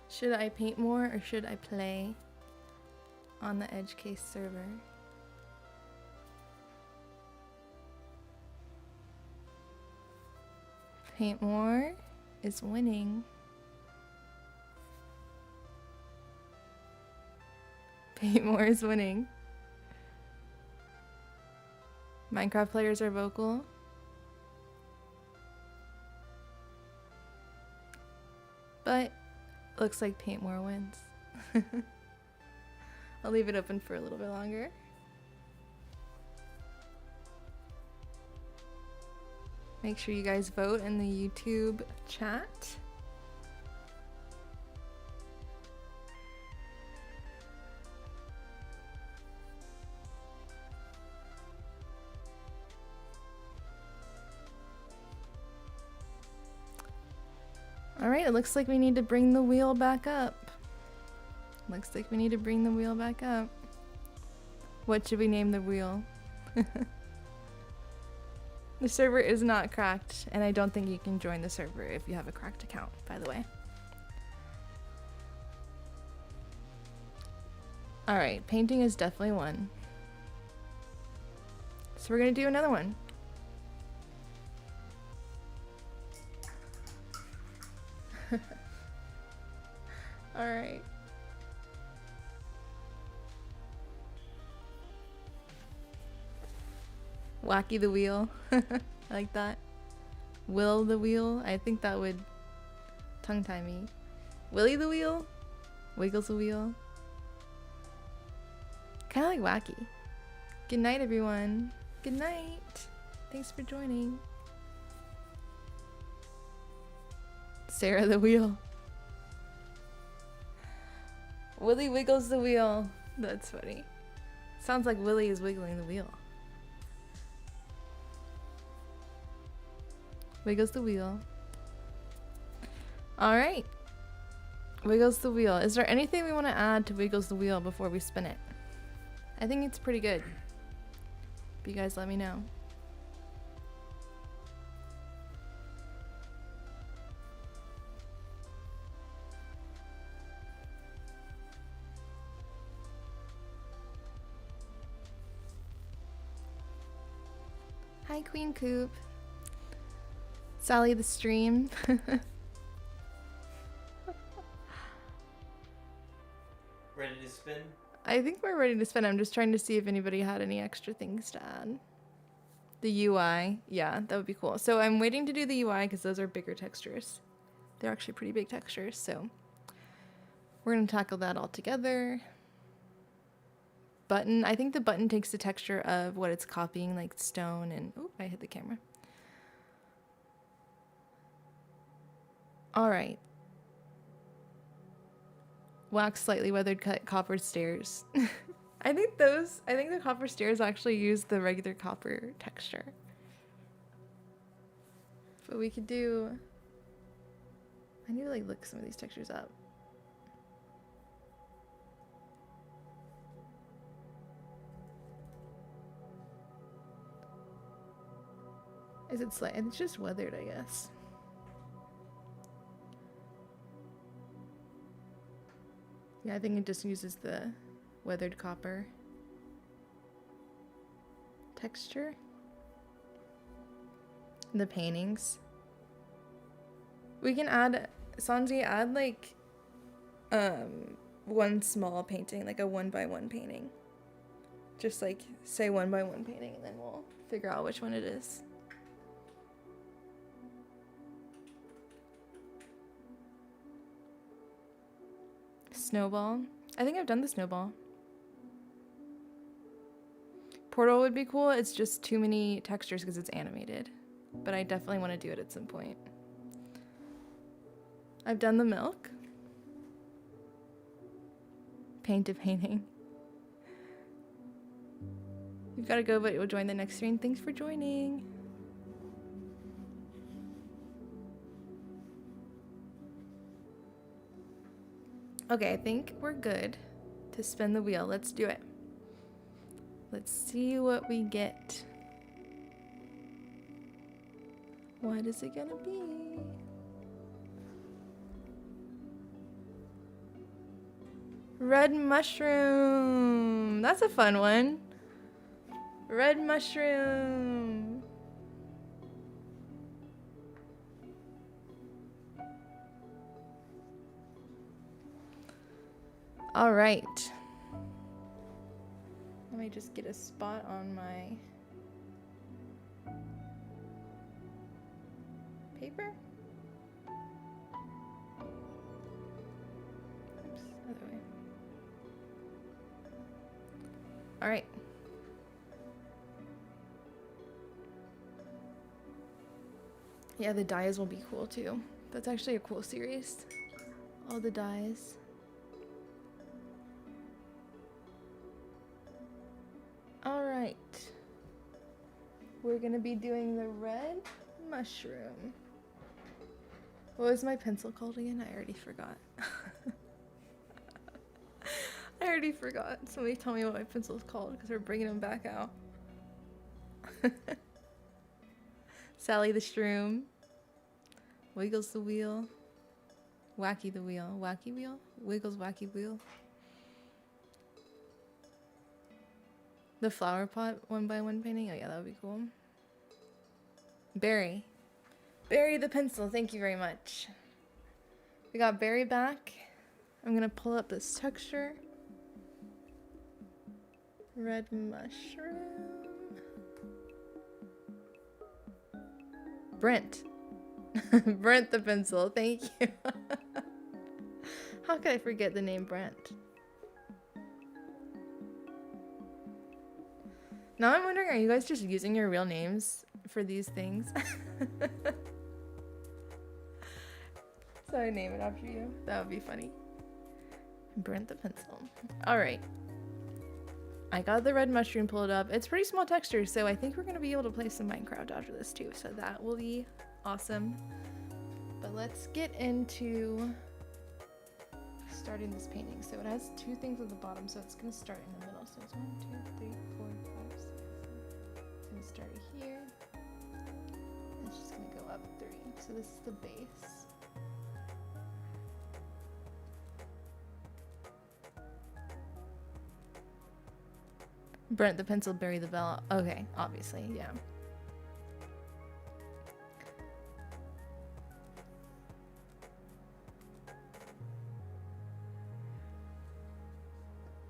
Should I paint more or should I play on the EdgeCase server? Paint more is winning. Paint more is winning. Minecraft players are vocal. But looks like paint more wins. I'll leave it open for a little bit longer. Make sure you guys vote in the YouTube chat. Alright, it looks like we need to bring the wheel back up. Looks like we need to bring the wheel back up. What should we name the wheel? The server is not cracked, and I don't think you can join the server if you have a cracked account, by the way. Alright, painting is definitely one. So we're gonna do another one. Alright. Wacky the wheel. I like that. Will the wheel. I think that would tongue tie me. Willy the wheel? Wiggles the wheel? Kind of like wacky. Good night, everyone. Good night. Thanks for joining. Sarah the wheel. Willy wiggles the wheel. That's funny. Sounds like Willy is wiggling the wheel. Wiggles the wheel. All right. Wiggles the wheel. Is there anything we want to add to Wiggles the wheel before we spin it? I think it's pretty good. But you guys let me know. Hi, Queen Coop. Sally the stream. Ready to spin? I think we're ready to spin. I'm just trying to see if anybody had any extra things to add. The UI. Yeah, that would be cool. So I'm waiting to do the UI because those are bigger textures. They're actually pretty big textures, so we're going to tackle that all together. Button. I think the button takes the texture of what it's copying, like stone and... Oh, I hit the camera. All right. Wax slightly weathered cut copper stairs. I think the copper stairs actually use the regular copper texture. But we could do... I need to like look some of these textures up. Is it slight? It's just weathered, I guess. Yeah, I think it just uses the weathered copper texture. The paintings. We can add, Sanji, add like one small painting, like a 1x1 painting. Just like say 1x1 painting and then we'll figure out which one it is. Snowball. I think I've done the snowball. Portal would be cool. It's just too many textures because it's animated. But I definitely want to do it at some point. I've done the milk. Paint a painting. You've got to go, but you'll join the next stream. Thanks for joining. Okay, I think we're good to spin the wheel. Let's do it. Let's see what we get. What is it gonna be? Red mushroom. That's a fun one. Red mushroom. All right. Let me just get a spot on my paper. Oops, other way. All right. Yeah, the dies will be cool too. That's actually a cool series. All the dies. All right. We're gonna be doing the red mushroom. What was my pencil called again? I already forgot. I already forgot. Somebody tell me what my pencil's called because we're bringing them back out. Sally the Shroom. Wiggles the wheel. Wacky the wheel. Wacky wheel? Wiggles wacky wheel. The flower pot 1x1 painting. Oh yeah, that would be cool. Barry. Barry the pencil. Thank you very much. We got Barry back. I'm gonna pull up this texture. Red mushroom. Brent. Brent the pencil. Thank you. How could I forget the name Brent? Now I'm wondering, are you guys just using your real names for these things? So I name it after you. That would be funny. Brent the pencil. All right. I got the red mushroom pulled up. It's pretty small texture, so I think we're going to be able to play some Minecraft after this too. So that will be awesome. but let's get into starting this painting. So it has two things at the bottom, so it's gonna start in the middle. So it's 1, 2, 3, 4, 5, 6, 7. It's gonna start here. And it's just gonna go up 3. So this is the base. Burnt the pencil, bury the bell. Okay, obviously, yeah.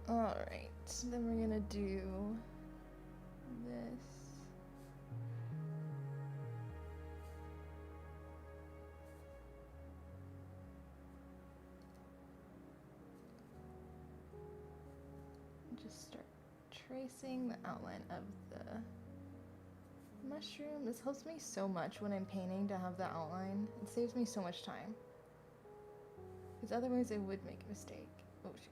Alright, then we're gonna do this. Just start tracing the outline of the mushroom. This helps me so much when I'm painting to have the outline. It saves me so much time. Because otherwise I would make a mistake. Oh shoot.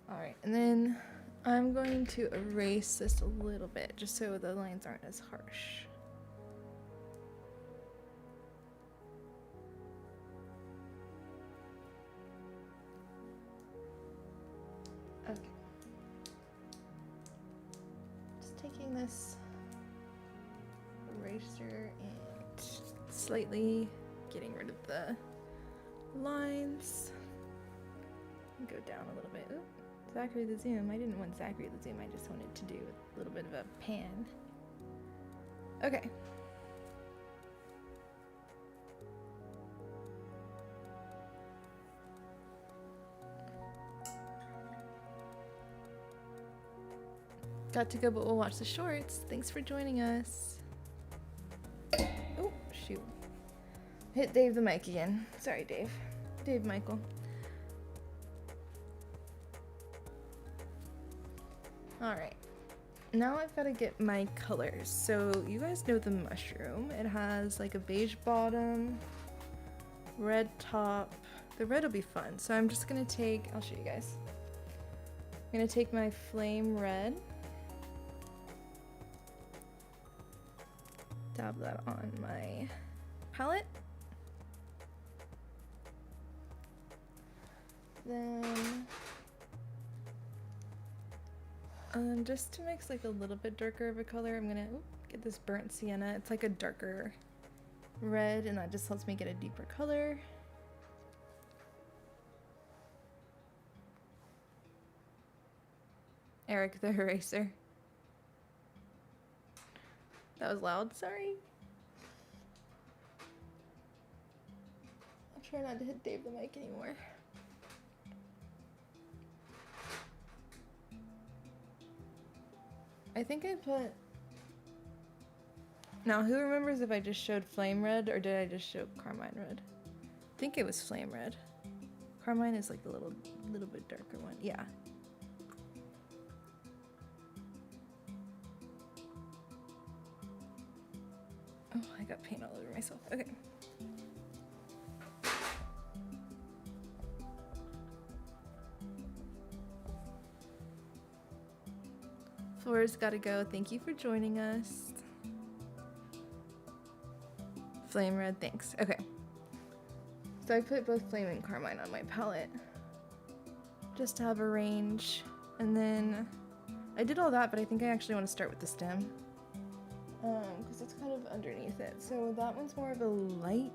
Alright, and then I'm going to erase this a little bit just so the lines aren't as harsh. Okay. Just taking this eraser and slightly getting rid of the lines. Go down a little bit. Ooh, Zachary the Zoom. I didn't want Zachary the Zoom, I just wanted to do a little bit of a pan. Okay. Got to go, but we'll watch the shorts. Thanks for joining us. Oh, shoot. Hit Dave the mic again. Sorry, Dave. Dave Michael. Alright. Now I've got to get my colors. So you guys know the mushroom. It has like a beige bottom, red top. The red will be fun. So I'm just going to take, I'll show you guys. I'm going to take my flame red. Dab that on my palette. Then just to mix like a little bit darker of a color, I'm gonna get this burnt sienna. It's like a darker red, and that just helps me get a deeper color. Eric the eraser. That was loud, sorry. I'll try not to hit Dave the mic anymore. I think I put... Now, who remembers if I just showed flame red or did I just show carmine red? I think it was flame red. Carmine is like the little bit darker one. Yeah. Oh, I got paint all over myself. Okay. Flora's gotta go. Thank you for joining us. Flame red, thanks. Okay. So I put both flame and carmine on my palette just to have a range. And then I did all that, but I think I actually want to start with the stem. Because it's kind of underneath it. So that one's more of a light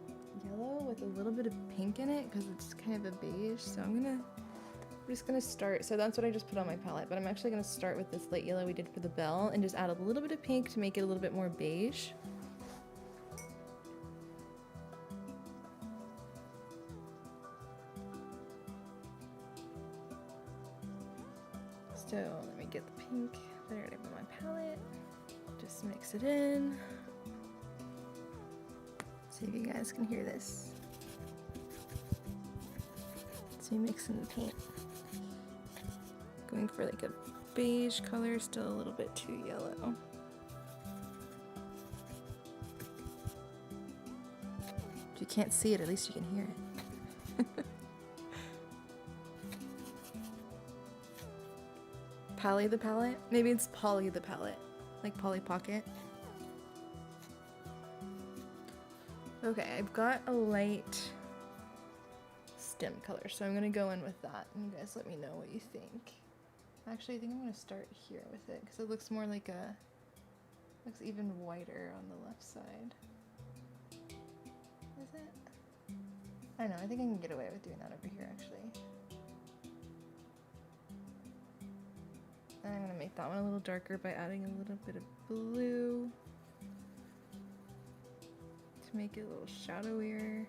yellow with a little bit of pink in it because it's kind of a beige. So I'm just gonna start. So that's what I just put on my palette, but I'm actually gonna start with this light yellow we did for the bell and just add a little bit of pink to make it a little bit more beige. So let me get the pink that I already put on my palette. Just mix it in. See if you guys can hear this. So you mix in the paint. Going for like a beige color, still a little bit too yellow. If you can't see it, at least you can hear it. Pally the palette? Maybe it's Polly the palette. Like Polly Pocket. Okay, I've got a light stem color, so I'm gonna go in with that, and you guys let me know what you think. Actually, I think I'm gonna start here with it, because it looks more like a, looks even whiter on the left side. Is it? I don't know, I think I can get away with doing that over here, actually. And I'm gonna make that one a little darker by adding a little bit of blue to make it a little shadowier.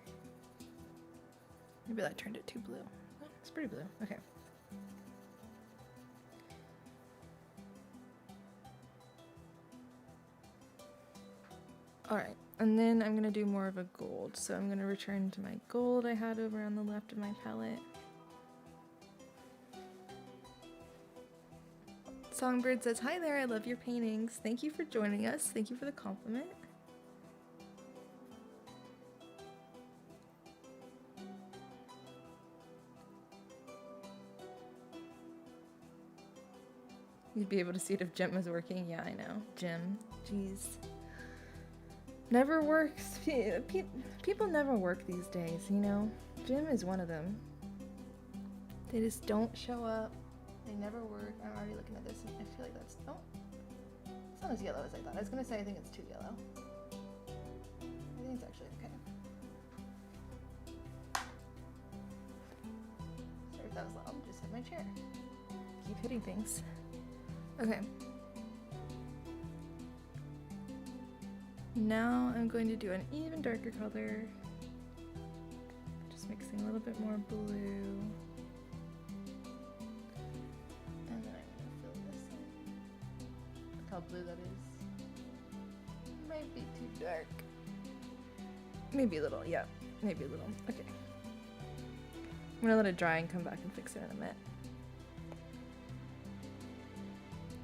Maybe that turned it too blue. Oh, it's pretty blue. Okay. Alright, and then I'm gonna do more of a gold. So I'm gonna return to my gold I had over on the left of my palette. Songbird says, hi there, I love your paintings. Thank you for joining us. Thank you for the compliment. You'd be able to see it if Jim was working. Yeah, I know. Jim. Jeez. Never works. People never work these days, you know? Jim is one of them. They just don't show up. They never work. I'm already looking at this and I feel like that's... Oh. It's not as yellow as I thought. I was going to say I think it's too yellow. I think it's actually okay. Sorry if that was loud. Just hit my chair. Keep hitting things. Okay. Now I'm going to do an even darker color. Just mixing a little bit more blue. And then I'm going to fill this in. Look how blue that is. Might be too dark. Maybe a little, yeah. Maybe a little. Okay. I'm going to let it dry and come back and fix it in a minute.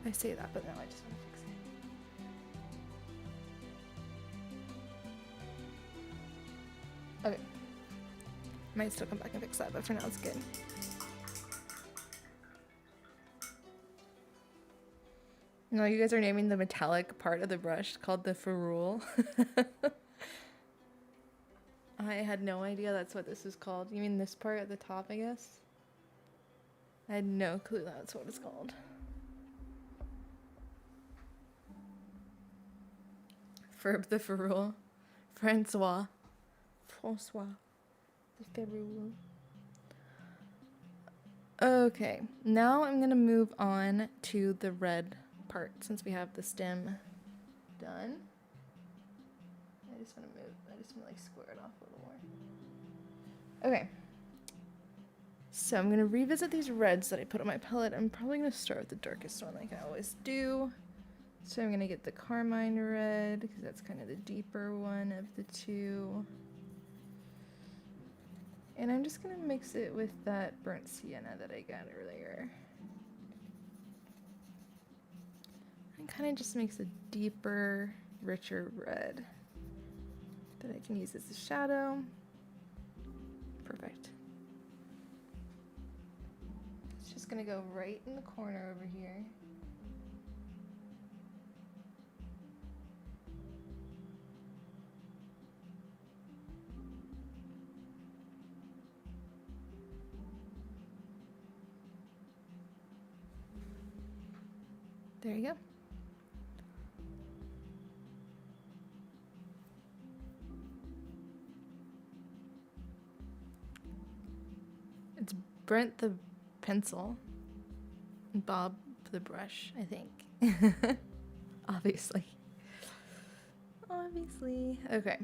I say that, but now I just want to fix it. Okay. Might still come back and fix that, but for now it's good. No, you guys are naming the metallic part of the brush called the ferrule. I had no idea that's what this is called. You mean this part at the top, I guess? I had no clue that's what it's called. Ferb the ferrule. Francois. The ferrule. Okay, now I'm gonna move on to the red part since we have the stem done. I just want to like square it off a little more. Okay. So I'm gonna revisit these reds that I put on my palette. I'm probably gonna start with the darkest one like I always do. So I'm gonna get the carmine red because that's kind of the deeper one of the two. And I'm just gonna mix it with that burnt sienna that I got earlier. And kind of just makes a deeper, richer red that I can use as a shadow. Perfect. It's just gonna go right in the corner over here. There you go. It's Brent the pencil, and Bob the brush, I think. Obviously. Obviously. Okay.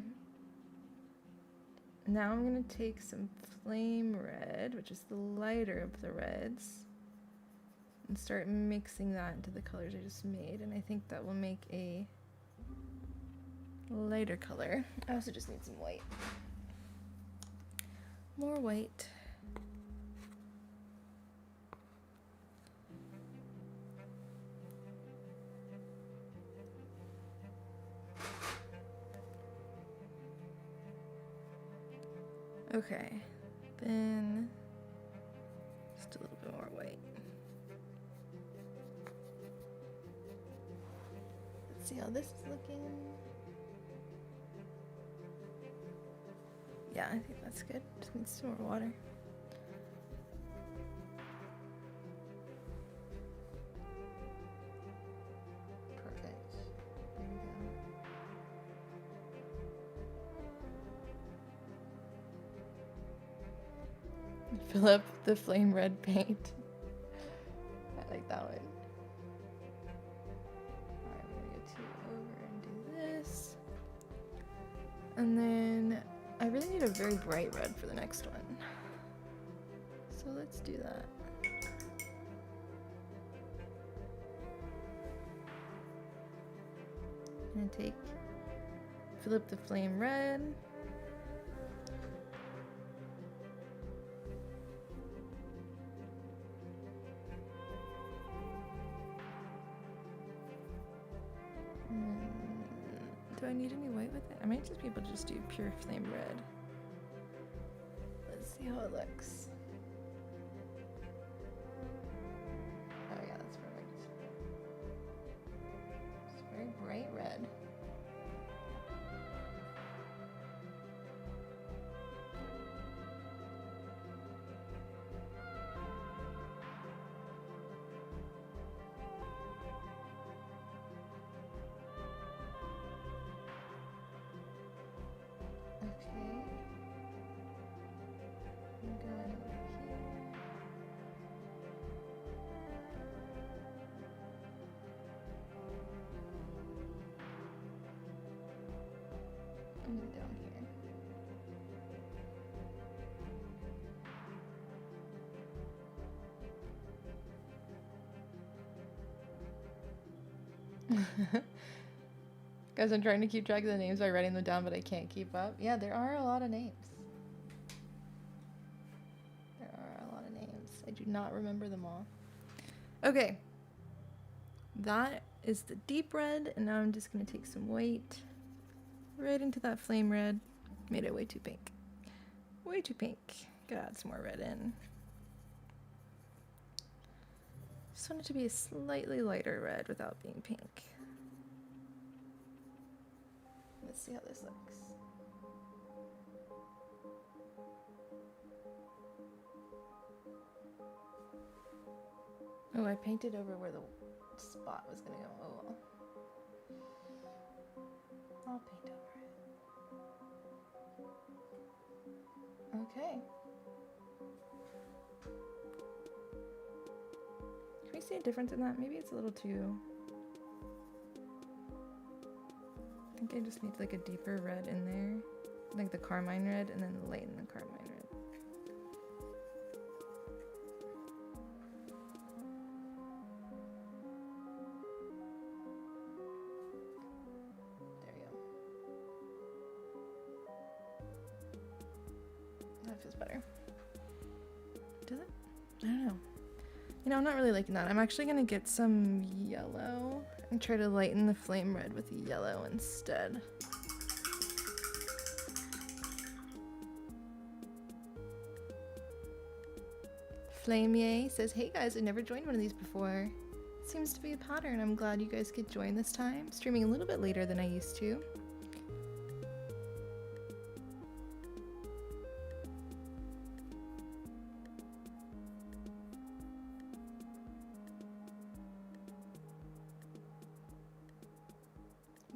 Now I'm going to take some flame red, which is the lighter of the reds, and start mixing that into the colors I just made, and I think that will make a lighter color. I also just need some white. More white. Okay, then just a little bit more white. Let's see how this is looking. Yeah, I think that's good. Just need some more water. Perfect. There we go. Fill up the flame red paint. I like that one. Alright, we're gonna go over and do this. And then I really need a very bright red for the next one. So let's do that. I'm gonna fill up the flame red. Do I need any white with it? I might just be able to just do pure flame red. Let's see how it looks. Oh yeah, that's perfect. It's very bright red. Okay. I'm going over here. And then down here. Guys, I'm trying to keep track of the names by writing them down, but I can't keep up. Yeah, there are a lot of names. There are a lot of names. I do not remember them all. Okay. That is the deep red, and now I'm just going to take some white right into that flame red. Made it way too pink. Way too pink. Gotta add some more red in. Just want it to be a slightly lighter red without being pink. Let's see how this looks. Oh, I painted over where the spot was gonna go. Oh well. I'll paint over it. Okay. Can we see a difference in that? Maybe it's a little too... I think I just need like a deeper red in there. Like the carmine red, and then lighten the carmine red. There you go. That feels better. Does it? I don't know. You know, I'm not really liking that. I'm actually gonna get some yellow and try to lighten the flame red with yellow instead. Flamie says, hey guys, I've never joined one of these before. Seems to be a pattern. I'm glad you guys could join this time. Streaming a little bit later than I used to.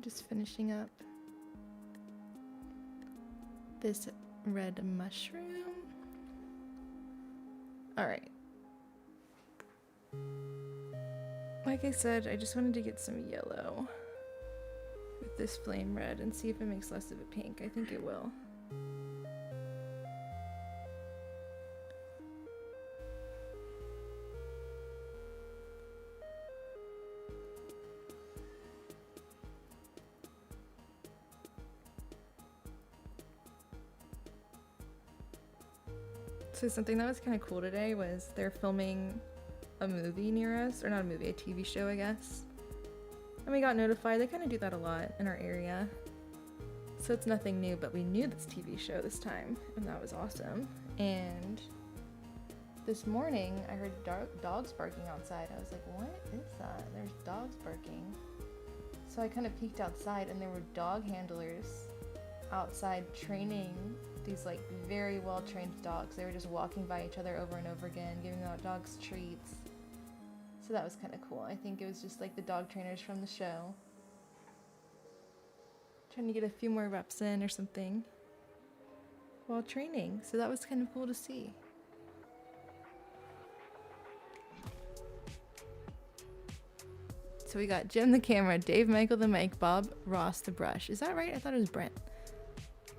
Just finishing up this red mushroom. All right. Like I said, I just wanted to get some yellow with this flame red and see if it makes less of a pink. I think it will. So something that was kind of cool today was they're filming a movie near us, or not a movie, a TV show, I guess. And we got notified. They kind of do that a lot in our area. So it's nothing new, but we knew this TV show this time, and that was awesome. And this morning, I heard dogs barking outside. I was like, what is that? There's dogs barking. So I kind of peeked outside, and there were dog handlers outside training these like very well trained dogs. They were just walking by each other over and over again, giving out dogs treats. So that was kind of cool. I think it was just like the dog trainers from the show trying to get a few more reps in or something while training. So that was kind of cool to see. So we got Jim the camera, Dave Michael the mic, Bob Ross the brush. Is that right? I thought it was Brent.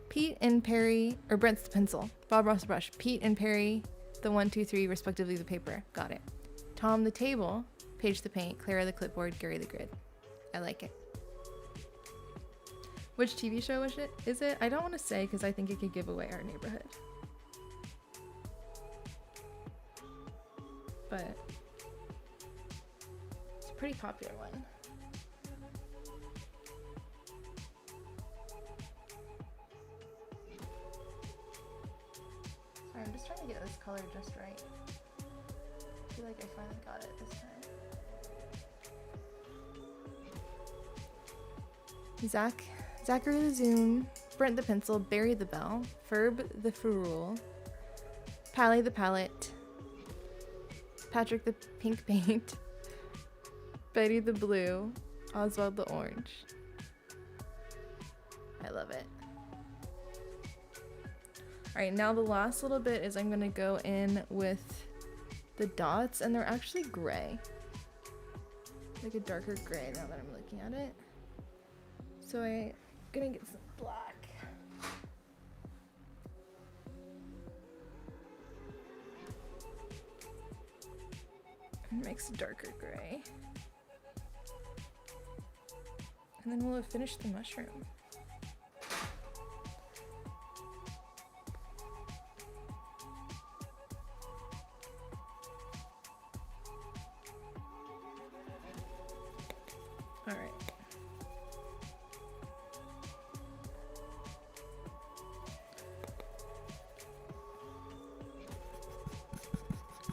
Pete and Perry, or Brent's the pencil. Bob Ross the brush. Pete and Perry, the 1, 2, 3, respectively the paper. Got it. Tom the table, Paige the paint, Clara the clipboard, Gary the grid. I like it. Which TV show is it? I don't want to say because I think it could give away our neighborhood. But it's a pretty popular one. Sorry, I'm just trying to get this color just right. I feel like I finally got it this time. Zachary the zoom, Brent the pencil, Barry the bell, Ferb the ferrule, Pally the palette, Patrick the pink paint, Betty the blue, Oswald the orange. I love it. Alright, now the last little bit is I'm going to go in with the dots, and they're actually gray. Like a darker gray now that I'm looking at it. So I'm gonna get some black. And mix a darker gray. And then we'll have finished the mushroom. All right.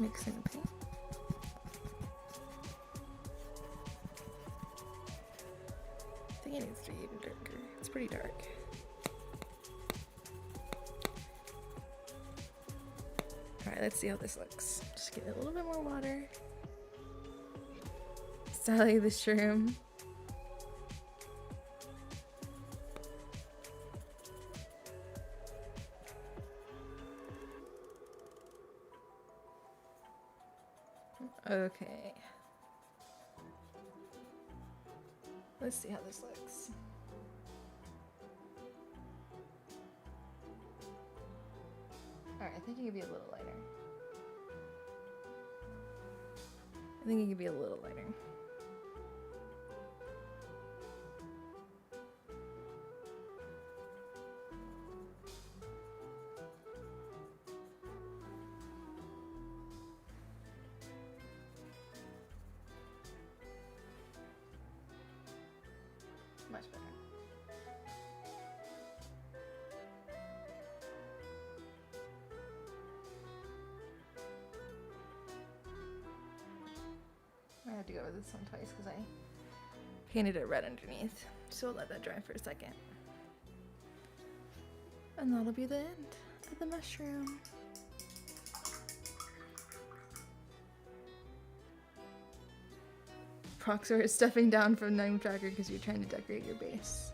Mixing the paint. I think it needs to be even darker. It's pretty dark. Alright, let's see how this looks. Just get a little bit more water. Sally the shroom. Okay. Let's see how this looks. Alright, I think it could be a little lighter. I think it could be a little lighter. Much better. I have to go over this one twice because I painted it red underneath. So we'll let that dry for a second. And that'll be the end of the mushroom. Proxor is stepping down from Gnome Tracker because you're trying to decorate your base.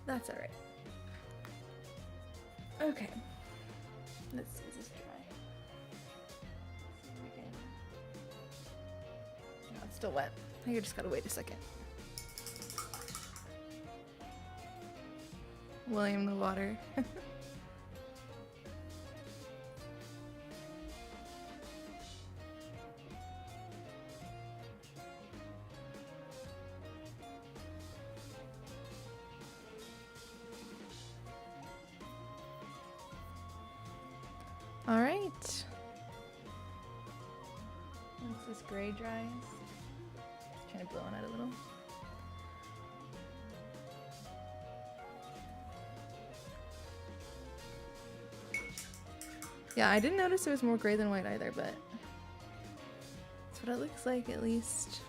That's alright. Okay. Let's see, is this dry? No, it's still wet. I just gotta wait a second. William the water. All right. Once this gray dries, trying to blow on it a little. Yeah, I didn't notice it was more gray than white either, but that's what it looks like at least.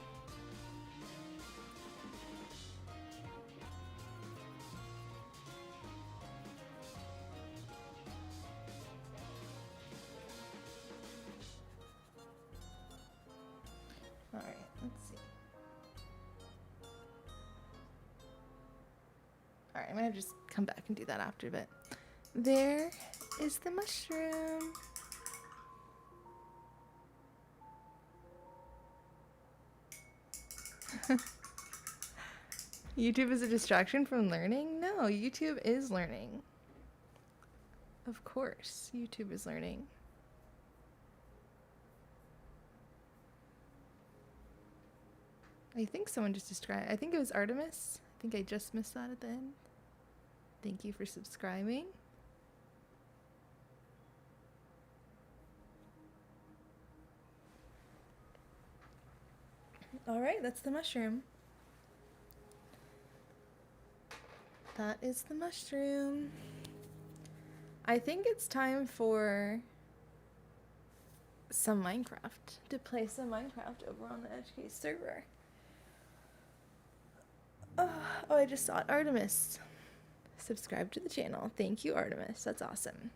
Alright, I'm gonna just come back and do that after, but there is the mushroom. YouTube is a distraction from learning? No, YouTube is learning. Of course, YouTube is learning. I think someone just described, I think it was Artemis. I think I just missed that at the end. Thank you for subscribing. Alright, that's the mushroom. That is the mushroom. I think it's time for some Minecraft. To play some Minecraft over on the EdgeCase server. Oh, I just saw it. Artemis. Subscribe to the channel. Thank you, Artemis. That's awesome.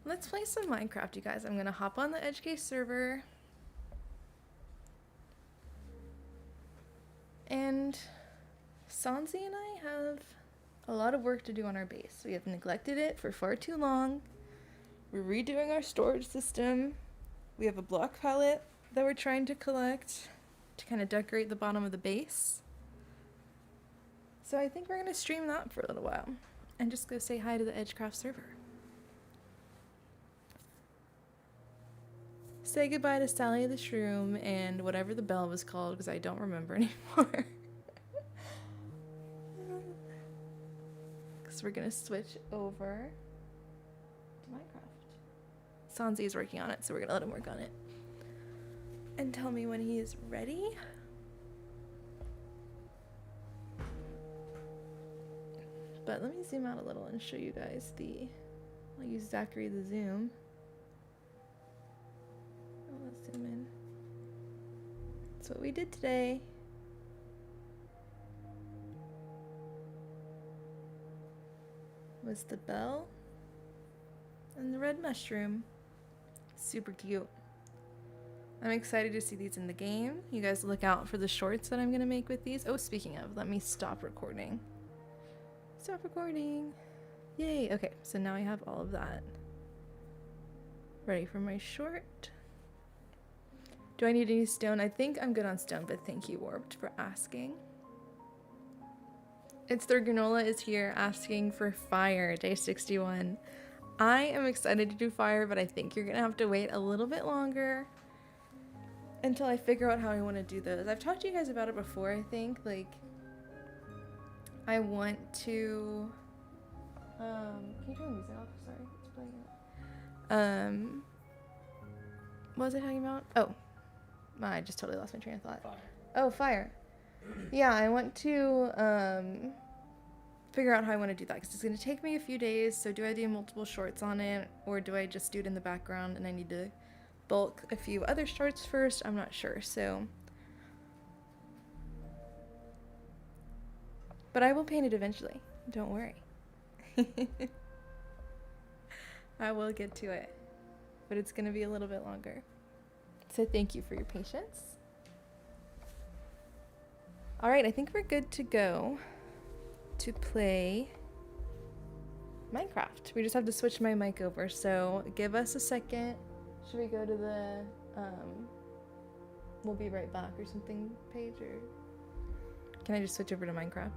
Let's play some Minecraft, you guys. I'm gonna hop on the EdgeCase server. And Sansi and I have a lot of work to do on our base. We have neglected it for far too long. We're redoing our storage system. We have a block palette that we're trying to collect to kind of decorate the bottom of the base. So I think we're gonna stream that for a little while and just go say hi to the Edgecraft server. Say goodbye to Sally the Shroom and whatever the bell was called because I don't remember anymore. Because we're gonna switch over to Minecraft. Sansi is working on it, so we're gonna let him work on it. And tell me when he is ready. But let me zoom out a little and show you guys the... I'll use Zachary the Zoom. Let's zoom in. That's what we did today. Was the bell and the red mushroom. Super cute. I'm excited to see these in the game. You guys look out for the shorts that I'm gonna make with these. Oh, speaking of, let me stop recording. Stop recording. Yay. Okay, so now I have all of that ready for my short. Do I need any stone? I think I'm good on stone, but thank you, Warped, for asking. It's Third Granola is here asking for fire, day 61. I am excited to do fire, but I think you're gonna have to wait a little bit longer until I figure out how I want to do those. I've talked to you guys about it before, I think. Like, I want to... can you turn the music off? Sorry, it's playing it. What was I talking about? Oh. I just totally lost my train of thought. Fire. Oh, fire. Yeah, I want to figure out how I want to do that because it's going to take me a few days. So do I do multiple shorts on it or do I just do it in the background and I need to bulk a few other shorts first? I'm not sure. So, but I will paint it eventually. Don't worry. I will get to it, but it's going to be a little bit longer. So thank you for your patience. All right, I think we're good to go to play Minecraft. We just have to switch my mic over, so give us a second. Should we go to the we'll be right back or something page, or can I just switch over to Minecraft?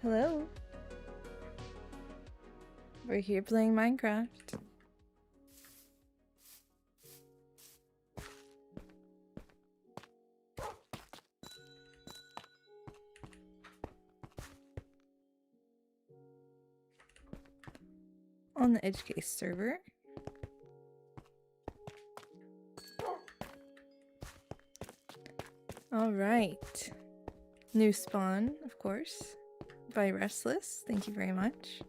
Hello. We're here playing Minecraft. On the EdgeCase server. Alright. New spawn, of course. By Restless. Thank you very much.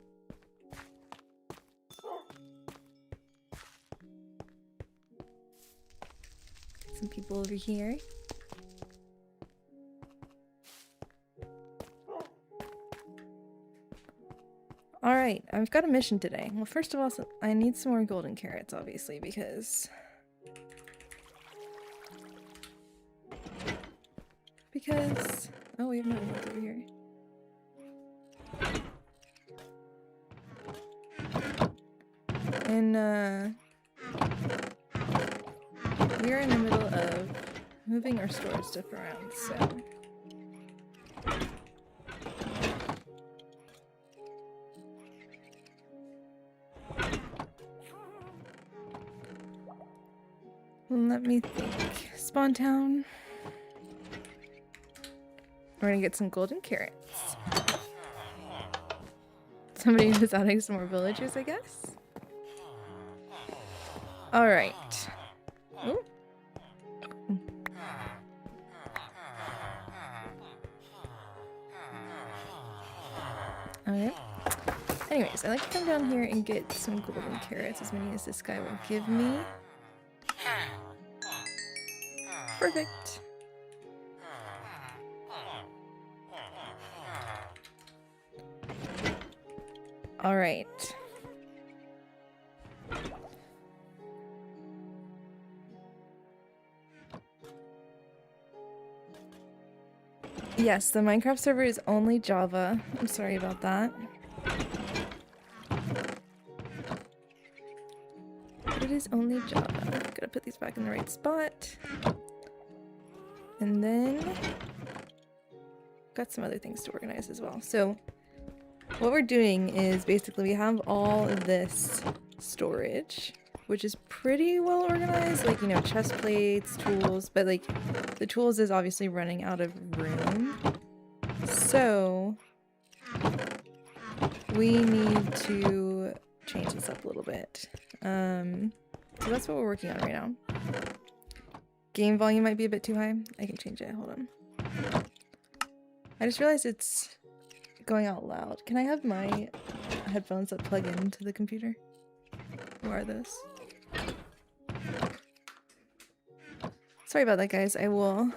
Some people over here. Alright, I've got a mission today. Well, first of all, I need some more golden carrots, obviously, because... Oh, we have another one over here. And, we are in the middle of moving our storage stuff around, so... Let me think. Spawn town. We're gonna get some golden carrots. Somebody was adding some more villagers, I guess? Alright. Ooh. Okay. Anyways, I like to come down here and get some golden carrots, as many as this guy will give me. Perfect. All right. Yes, the Minecraft server is only Java. I'm sorry about that. But it is only Java. Gotta put these back in the right spot. And then got some other things to organize as well. So what we're doing is basically we have all of this storage, which is pretty well organized, like, you know, chest plates, tools, but like the tools is obviously running out of room. So we need to change this up a little bit. So that's what we're working on right now. Game volume might be a bit too high. I can change it. Hold on. I just realized it's going out loud. Can I have my headphones that plug into the computer? Where are those? Sorry about that, guys. I will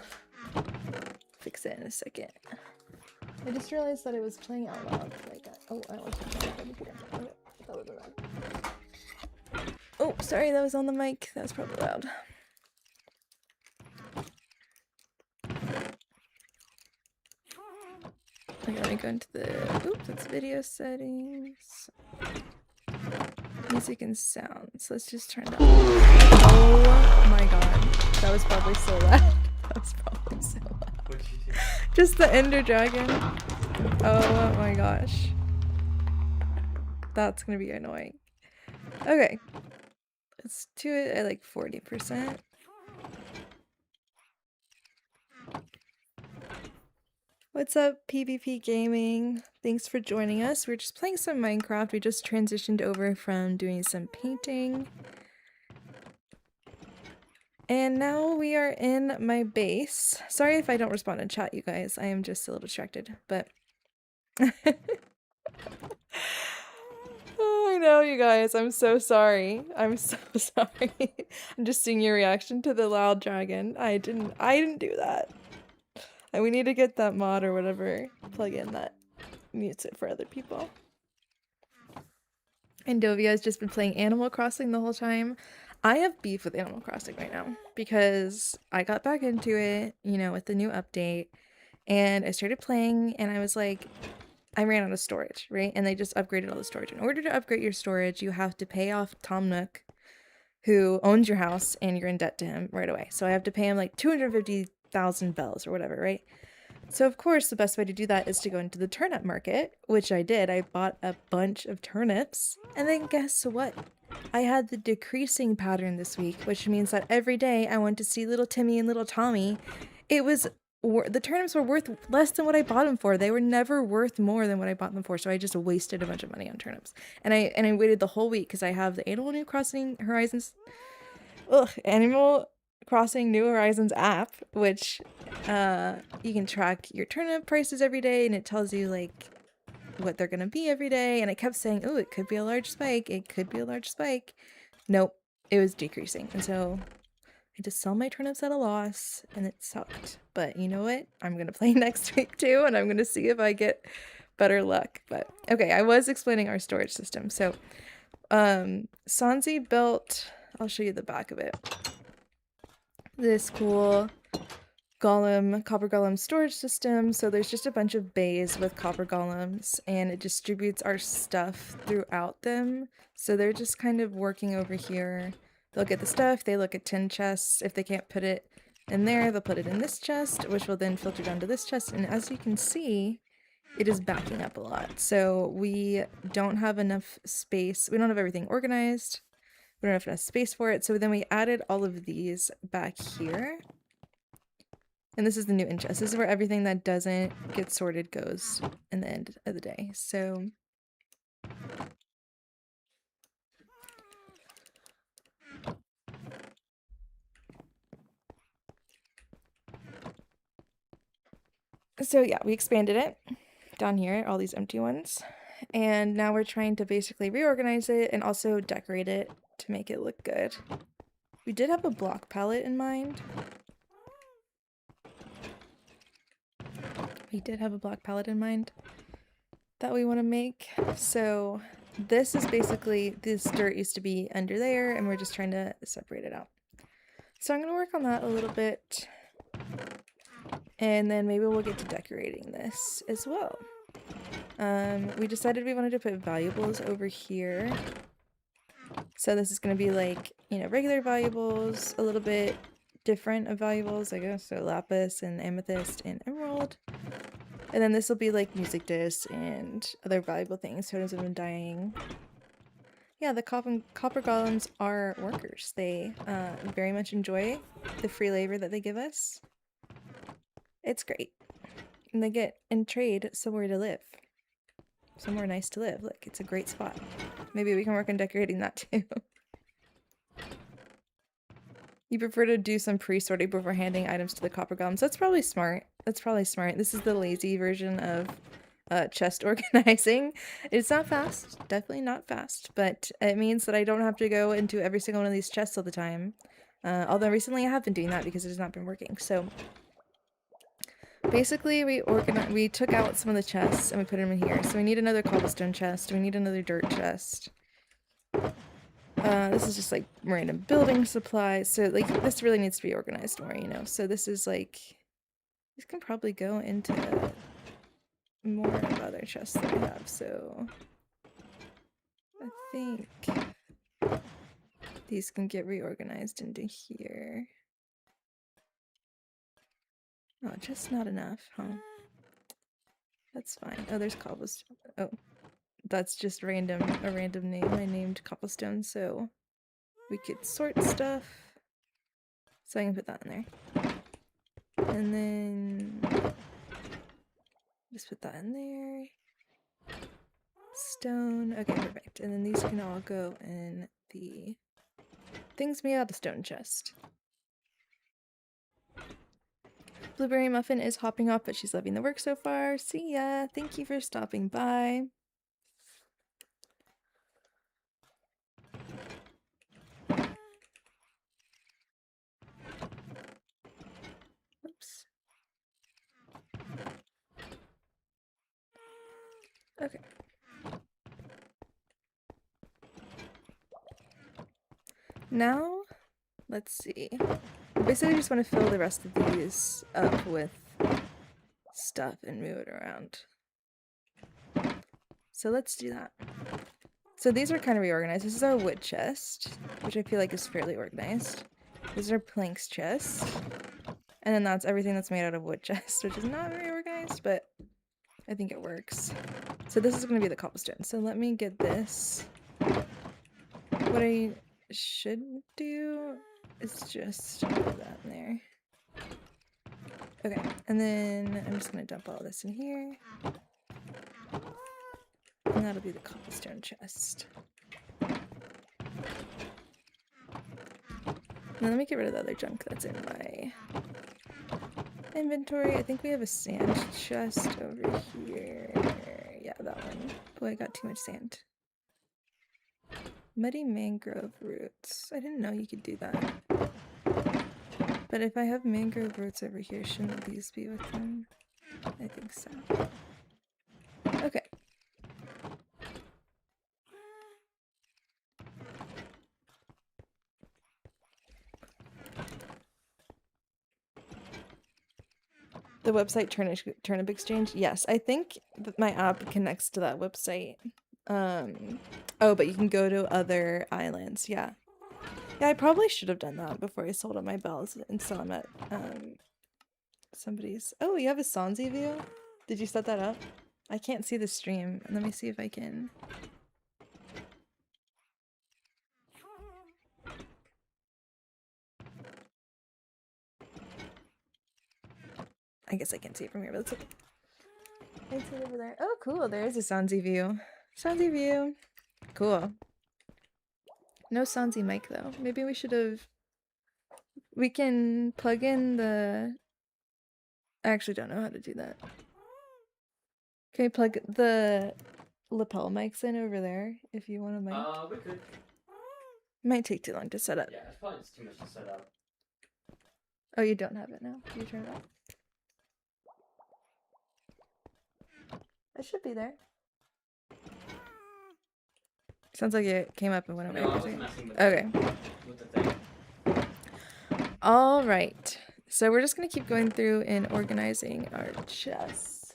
fix it in a second. I just realized that it was playing out loud. Like, oh, I was playing on the computer. Okay, that was loud. Oh, sorry, that was on the mic. That was probably loud. I gotta go into the, oops, that's video settings. Music and sounds. Let's just turn that on. Oh my god. That was probably so loud. That was probably so loud. What'd you do? Just the Ender Dragon. Oh my gosh. That's gonna be annoying. Okay. Let's do it at like 40%. What's up, PvP Gaming? Thanks for joining us. We're just playing some Minecraft. We just transitioned over from doing some painting. And now we are in my base. Sorry if I don't respond in chat, you guys. I am just a little distracted, but... Oh, I know, you guys. I'm so sorry. I'm so sorry. I'm just seeing your reaction to the loud dragon. I didn't do that. And we need to get that mod or whatever plugin that mutes it for other people. And Dovia has just been playing Animal Crossing the whole time. I have beef with Animal Crossing right now because I got back into it, you know, with the new update, and I started playing and I was like, I ran out of storage, right? And they just upgraded all the storage. In order to upgrade your storage, you have to pay off Tom Nook, who owns your house, and you're in debt to him right away. So I have to pay him like 250,000 bells or whatever, right? So of course the best way to do that is to go into the turnip market, which I did. I bought a bunch of turnips, and then guess what? I had the decreasing pattern this week, which means that every day I went to see little Timmy and little Tommy. It was the turnips were worth less than what I bought them for. They were never worth more than what I bought them for, so I just wasted a bunch of money on turnips. And I waited the whole week because I have the Animal Crossing New Horizons app, which you can track your turnip prices every day, and it tells you like what they're gonna be every day. And it kept saying, oh, it could be a large spike, it could be a large spike. Nope, it was decreasing. And so I had to sell my turnips at a loss, and it sucked. But you know what? I'm gonna play next week too, and I'm gonna see if I get better luck. But okay, I was explaining our storage system. So Sanzi built, I'll show you the back of it, this cool copper golem storage system. So there's just a bunch of bays with copper golems, and it distributes our stuff throughout them. So they're just kind of working over here. They'll get the stuff, they look at 10 chests. If they can't put it in there, they'll put it in this chest, which will then filter down to this chest. And as you can see, it is backing up a lot. So we don't have enough space. We don't have everything organized. We don't have enough space for it. So then we added all of these back here. And this is the new in chest. This is where everything that doesn't get sorted goes in the end of the day. So yeah, we expanded it down here, all these empty ones. And now we're trying to basically reorganize it and also decorate it to make it look good. We did have a block palette in mind. That we want to make. So this is basically, this dirt used to be under there, and we're just trying to separate it out. So I'm going to work on that a little bit, and then maybe we'll get to decorating this as well. We decided we wanted to put valuables over here. So this is going to be like, you know, regular valuables, a little bit different of valuables, I guess. So lapis and amethyst and emerald. And then this will be like music discs and other valuable things, totems of undying. Yeah, the copper golems are workers. They very much enjoy the free labor that they give us. It's great. And they get in trade somewhere to live. Somewhere nice to live. Like, it's a great spot. Maybe we can work on decorating that too. You prefer to do some pre-sorting before handing items to the copper golems. That's probably smart. This is the lazy version of chest organizing. It's not fast. Definitely not fast. But it means that I don't have to go into every single one of these chests all the time. Although recently I have been doing that because it has not been working. So basically we took out some of the chests and we put them in here. So we need another cobblestone chest. We need another dirt chest. This is just like random building supplies. So like this really needs to be organized more, you know. So this is like, these can probably go into more of other chests that I have. So I think these can get reorganized into here. Oh, just not enough, huh? That's fine. Oh, there's cobblestone. Oh, that's just a random name. I named cobblestone, so we could sort stuff. So I can put that in there. And then just put that in there. Stone. Okay, perfect. And then these can all go in the things made out of stone chest. Blueberry Muffin is hopping off, but she's loving the work so far. See ya! Thank you for stopping by. Oops. Okay. Now, let's see. I basically just want to fill the rest of these up with stuff and move it around. So let's do that. So these are kind of reorganized. This is our wood chest, which I feel like is fairly organized. This is our planks chest. And then that's everything that's made out of wood chest, which is not very organized, but I think it works. So this is going to be the cobblestone. So let me get this. What I should do is just put that in there. Okay, and then I'm just going to dump all this in here. And that'll be the cobblestone chest. Now let me get rid of the other junk that's in my inventory. I think we have a sand chest over here. Yeah, that one. Boy, I got too much sand. Muddy mangrove roots. I didn't know you could do that. But if I have mangrove roots over here, shouldn't these be with them? I think so. Okay. The website Turnip Exchange? Yes, I think that my app connects to that website. Oh, but you can go to other islands, yeah. Yeah, I probably should have done that before I sold all my bells and sell them at somebody's. Oh, you have a Sansi view? Did you set that up? I can't see the stream. Let me see if I can. I guess I can't see it from here, but it's okay. I see it over there. Oh, cool. There is a Sansi view. Sansi view. Cool. No Sansi mic, though. Maybe we should have... We can plug in the... I actually don't know how to do that. Can we plug the lapel mics in over there if you want a mic? We could. Might take too long to set up. Yeah, it's probably just too much to set up. Oh, you don't have it now? You turn it off? It should be there. Sounds like it came up and went away. No, I was messing with Okay. With the thing. All right. So we're just going to keep going through and organizing our chests.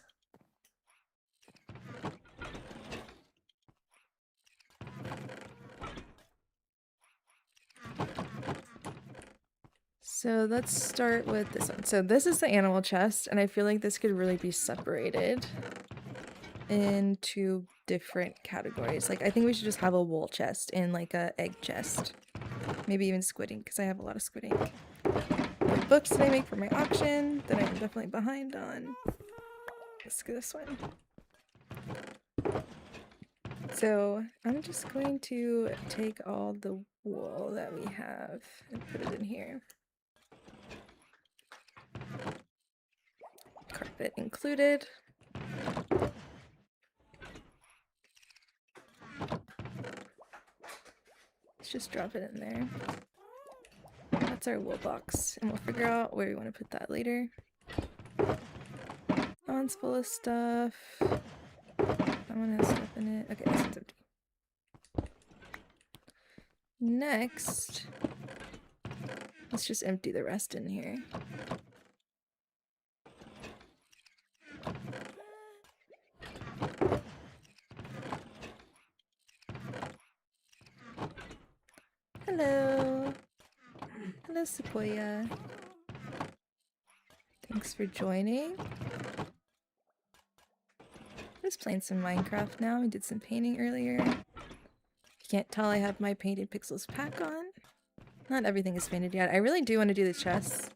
So let's start with this one. So this is the animal chest, and I feel like this could really be separated into different categories. Like, I think we should just have a wool chest and like a egg chest. Maybe even squid ink, because I have a lot of squid ink. The books that I make for my auction that I'm definitely behind on. Let's get this one. So I'm just going to take all the wool that we have and put it in here. Carpet included. Let's just drop it in there. That's our wool box, and we'll figure out where we want to put that later. That one's full of stuff. That one has stuff in it. Okay, this one's empty. Next, let's just empty the rest in here. Hello. Hello, Sequoia. Thanks for joining. Just playing some Minecraft now. We did some painting earlier. You can't tell I have my Painted Pixels pack on. Not everything is painted yet. I really do want to do the chests.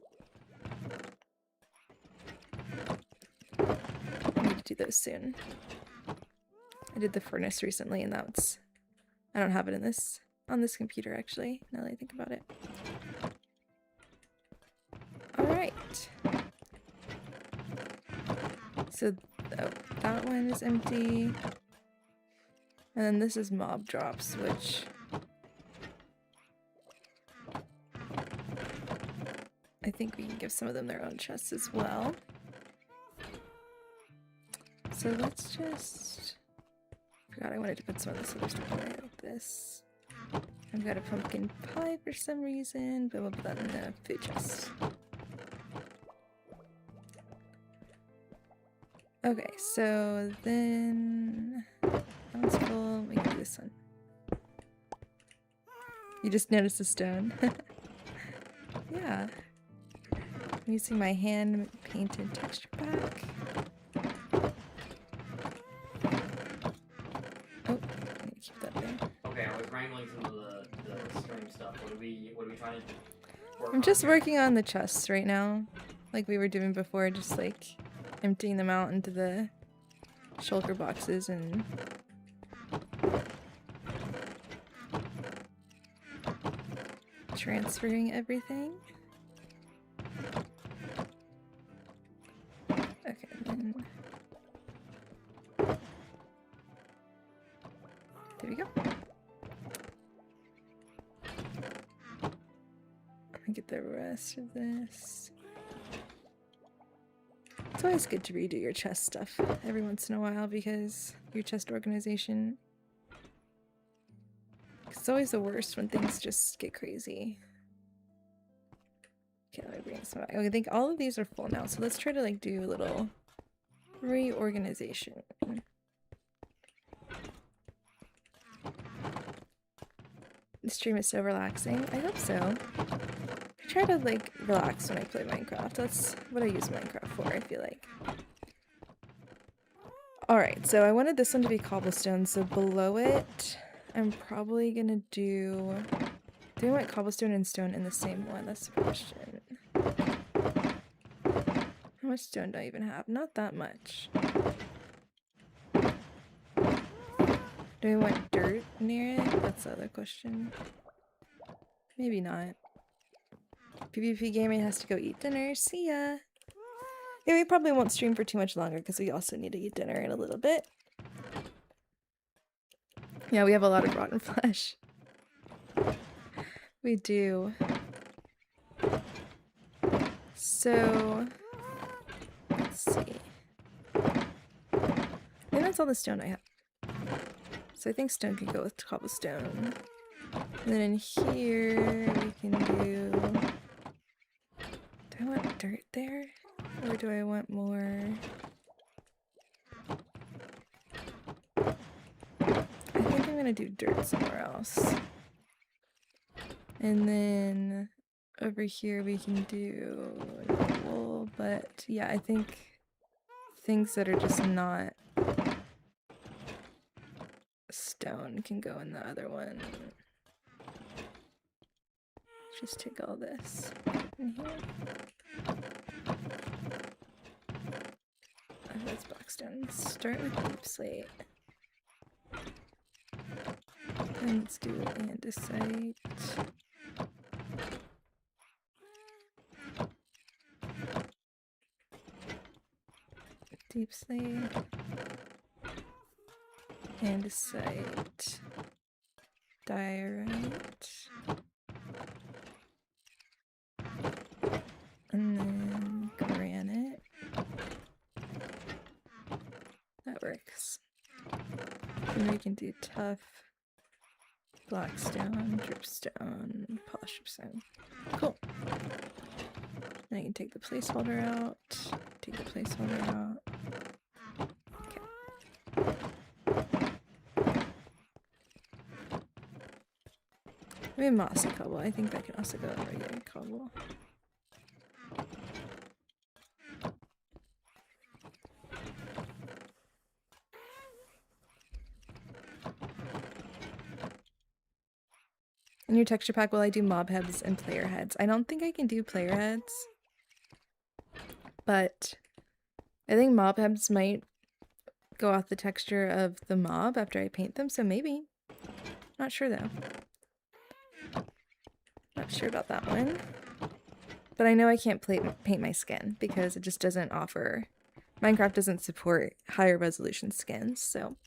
I need to do those soon. I did the furnace recently, and that's... I don't have it in this... on this computer, actually, now that I think about it. Alright. So, oh, that one is empty. And then this is mob drops, which... I think we can give some of them their own chests as well. So let's just... Forgot I wanted to put some of this other stuff in there, like this. I've got a pumpkin pie for some reason, but we'll put that in the food chest. Okay, so then that one's full. We can do this one. You just noticed the stone. Yeah. I'm using my hand painted texture pack. Oh, I need to keep that there. Okay, I was wrangling some of the string stuff. What are we trying to work I'm on just here? working on the chests right now, like we were doing before, just like emptying them out into the shulker boxes and transferring everything. Okay, then there we go. Let me get the rest of this. It's always good to redo your chest stuff every once in a while because your chest organization. It's always the worst when things just get crazy. Okay, let me bring some back. I think all of these are full now, so let's try to like do a little reorganization. The stream is so relaxing. I hope so. I try to like relax when I play Minecraft. That's what I use Minecraft for, I feel like. Alright, so I wanted this one to be cobblestone, so below it, I'm probably gonna do... Do I want cobblestone and stone in the same one? That's the question. How much stone do I even have? Not that much. Do I want dirt near it? That's the other question. Maybe not. PvP Gaming has to go eat dinner. See ya! Yeah, we probably won't stream for too much longer because we also need to eat dinner in a little bit. Yeah, we have a lot of rotten flesh. We do. So, let's see. I think that's all the stone I have. So I think stone can go with cobblestone. And then in here, we can do... Do I want dirt there? Or do I want more... I think I'm gonna do dirt somewhere else. And then over here we can do wool, but yeah, I think things that are just not stone can go in the other one. Just take all this in here. Oh, that's black stone. Let's start with deep slate. And let's do andesite. Deep slate. Andesite. Diorite. And then granite. That works. And we can do tough, blackstone, dripstone, polished dripstone. Cool. Then I can take the placeholder out. Take the placeholder out. Okay. Maybe mossy cobble. I think that can also go in regular cobble. In your texture pack, will I do mob heads and player heads? I don't think I can do player heads, but I think mob heads might go off the texture of the mob after I paint them, so maybe. Not sure though. Not sure about that one. But I know I can't paint my skin because it just doesn't offer... Minecraft doesn't support higher resolution skins, so...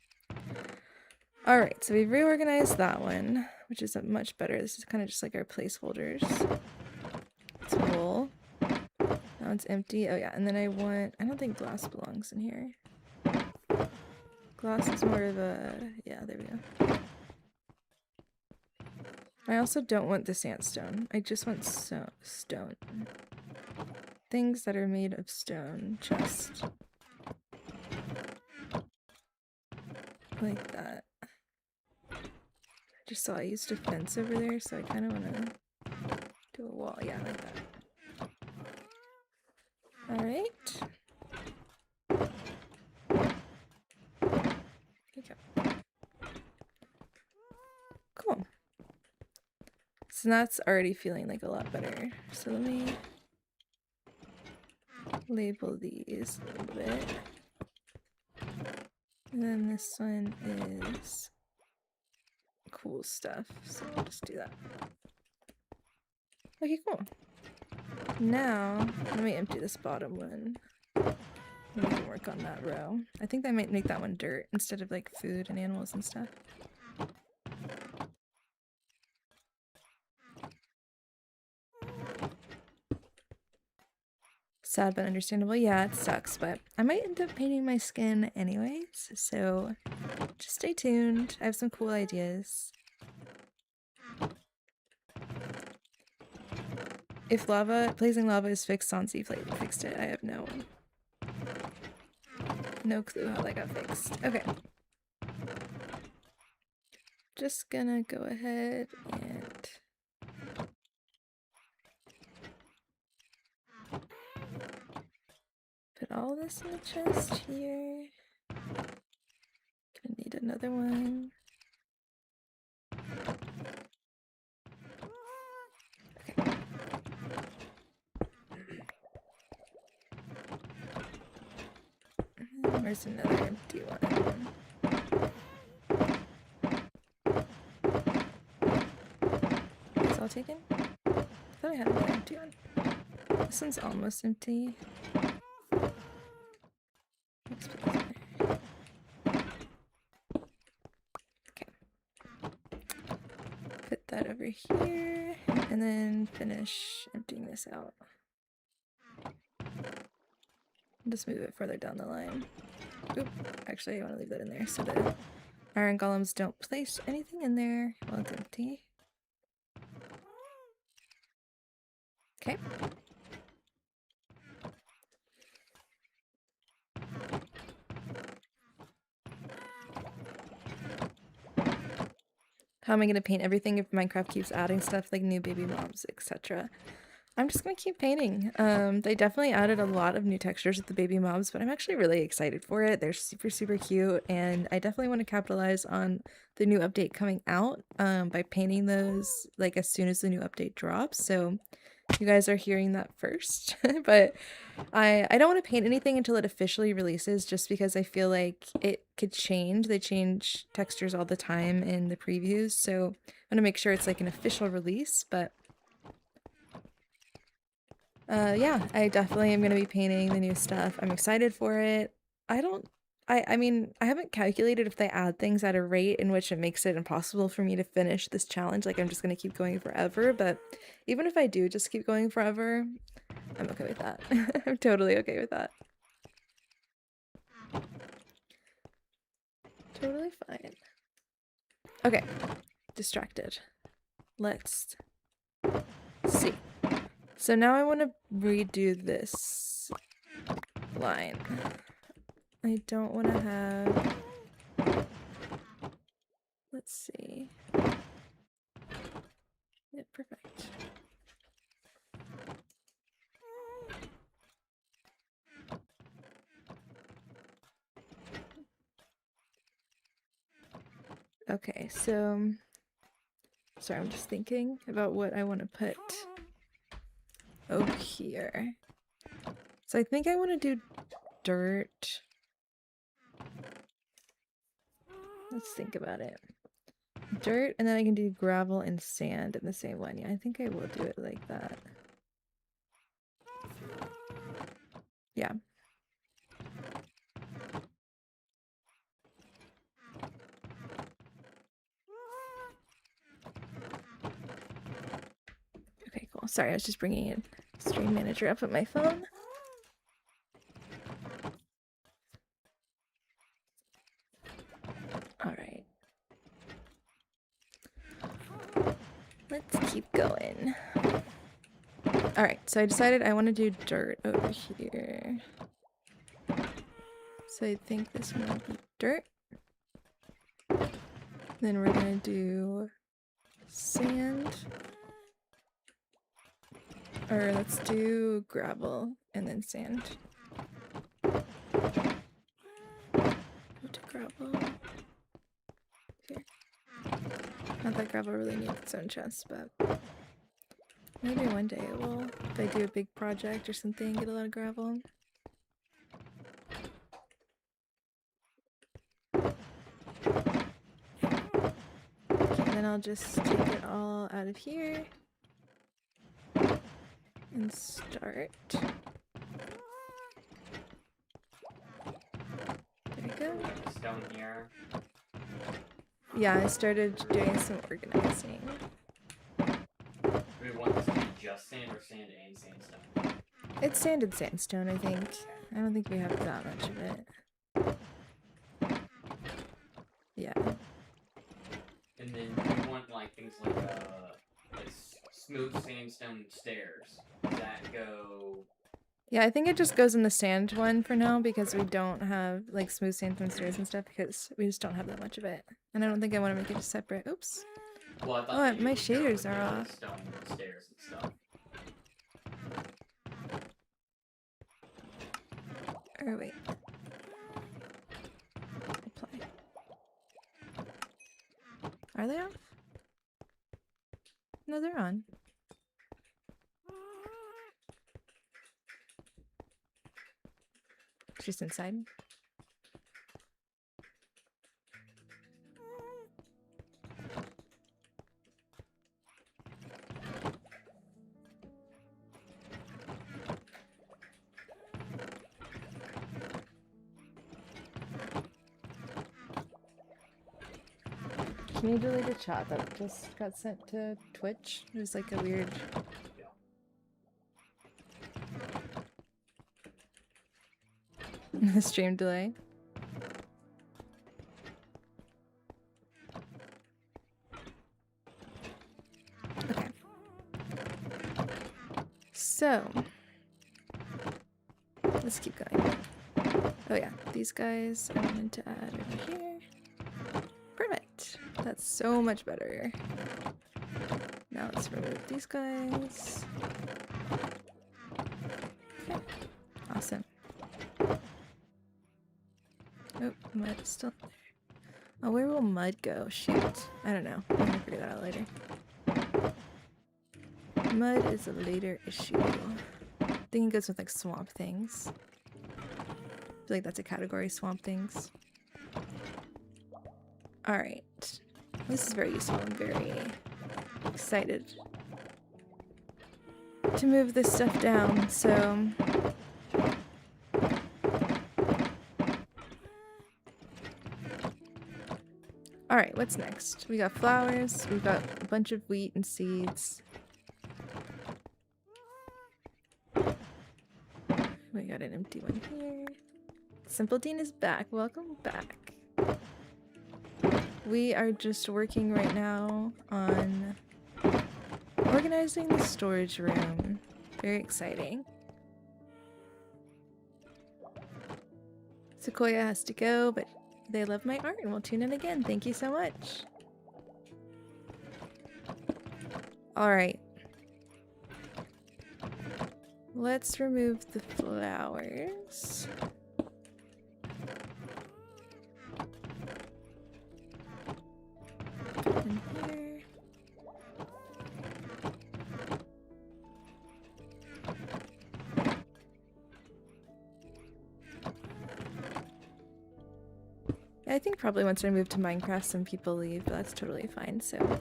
Alright, so we've reorganized that one, which is much better. This is kind of just like our placeholders. It's wool. Now it's empty. Oh yeah, and then I don't think glass belongs in here. Glass is more of a... Yeah, there we go. I also don't want the sandstone. I just want stone. Things that are made of stone, just like that. Just saw I used a fence over there, so I kind of want to do a wall. Yeah, like that. Alright. Okay. Cool. So that's already feeling like a lot better. So let me label these a little bit. And then this one is cool stuff. So we'll just do that. Okay, cool. Now, let me empty this bottom one. We can work on that row. I think I might make that one dirt instead of like food and animals and stuff. Sad but understandable. Yeah, it sucks, but I might end up painting my skin anyways, so just stay tuned. I have some cool ideas. If blazing lava is fixed, Sansi fixed it. I have no clue how that got fixed. Okay. Just gonna go ahead and put all this in the chest here. Gonna need another one. Okay. Where's another empty one? Is all taken? I thought I had another empty one. This one's almost empty. Let's put this in there. Okay. Put that over here, and then finish emptying this out. Just move it further down the line. Oop, actually I want to leave that in there so the iron golems don't place anything in there while it's empty. Okay. How am I going to paint everything if Minecraft keeps adding stuff like new baby mobs, etc.? I'm just going to keep painting. They definitely added a lot of new textures with the baby mobs, but I'm actually really excited for it. They're super, super cute, and I definitely want to capitalize on the new update coming out by painting those like as soon as the new update drops. So you guys are hearing that first, but I don't want to paint anything until it officially releases just because I feel like it could change. They change textures all the time in the previews, so I'm going to make sure it's like an official release, but yeah, I definitely am going to be painting the new stuff. I'm excited for it. I mean, I haven't calculated if they add things at a rate in which it makes it impossible for me to finish this challenge. Like, I'm just going to keep going forever. But even if I do just keep going forever, I'm okay with that. I'm totally okay with that. Totally fine. Okay, distracted. Let's see. So now I want to redo this line. I don't want to have... Let's see. Yeah, perfect. Okay, so... Sorry, I'm just thinking about what I want to put over here. So I think I want to do dirt. Let's think about it. Dirt, and then I can do gravel and sand in the same one. Yeah, I think I will do it like that. Yeah. Okay, cool. Sorry, I was just bringing in Stream Manager up on my phone. Alright. Let's keep going. Alright, so I decided I want to do dirt over here. So I think this one will be dirt. Then we're going to do sand. Or let's do gravel and then sand. Go to gravel. Here. Not that gravel really needs its own chest, but maybe one day it will. If I do a big project or something, get a lot of gravel. Okay, then I'll just take it all out of here and start. There we go. Stone here. Yeah, I started doing some organizing. Do we want this to be just sand or sand and sandstone? It's sand and sandstone, I think. I don't think we have that much of it. Yeah. And then we want like things like smooth sandstone stairs. Does that go? Yeah, I think it just goes in the sand one for now because we don't have like smooth sandstone stairs and stuff because we just don't have that much of it. And I don't think I want to make it separate. Oops. Well, I thought Oh, maybe my it would go shaders with are the off. Stone stairs and stuff. Or wait. Apply. Are they off? No, they're on. Just inside. Can you delete a chat that just got sent to Twitch? It was like a weird... stream delay. Okay. So... let's keep going. Oh yeah, these guys I wanted to add over here. Perfect. That's so much better. Now let's remove these guys. Okay. Awesome. Oh, mud is still there. Oh, where will mud go? Shoot. I don't know. I'm gonna figure that out later. Mud is a later issue. I think it goes with like swamp things. I feel like that's a category, swamp things. Alright. This is very useful. I'm very excited to move this stuff down, so... Alright, what's next? We got flowers, we've got a bunch of wheat and seeds. We got an empty one here. Simple Dean is back. Welcome back. We are just working right now on organizing the storage room. Very exciting. Sequoia has to go, but they love my art and will tune in again. Thank you so much. Alright. Let's remove the flowers. In here. I think probably once I move to Minecraft some people leave, but that's totally fine, so...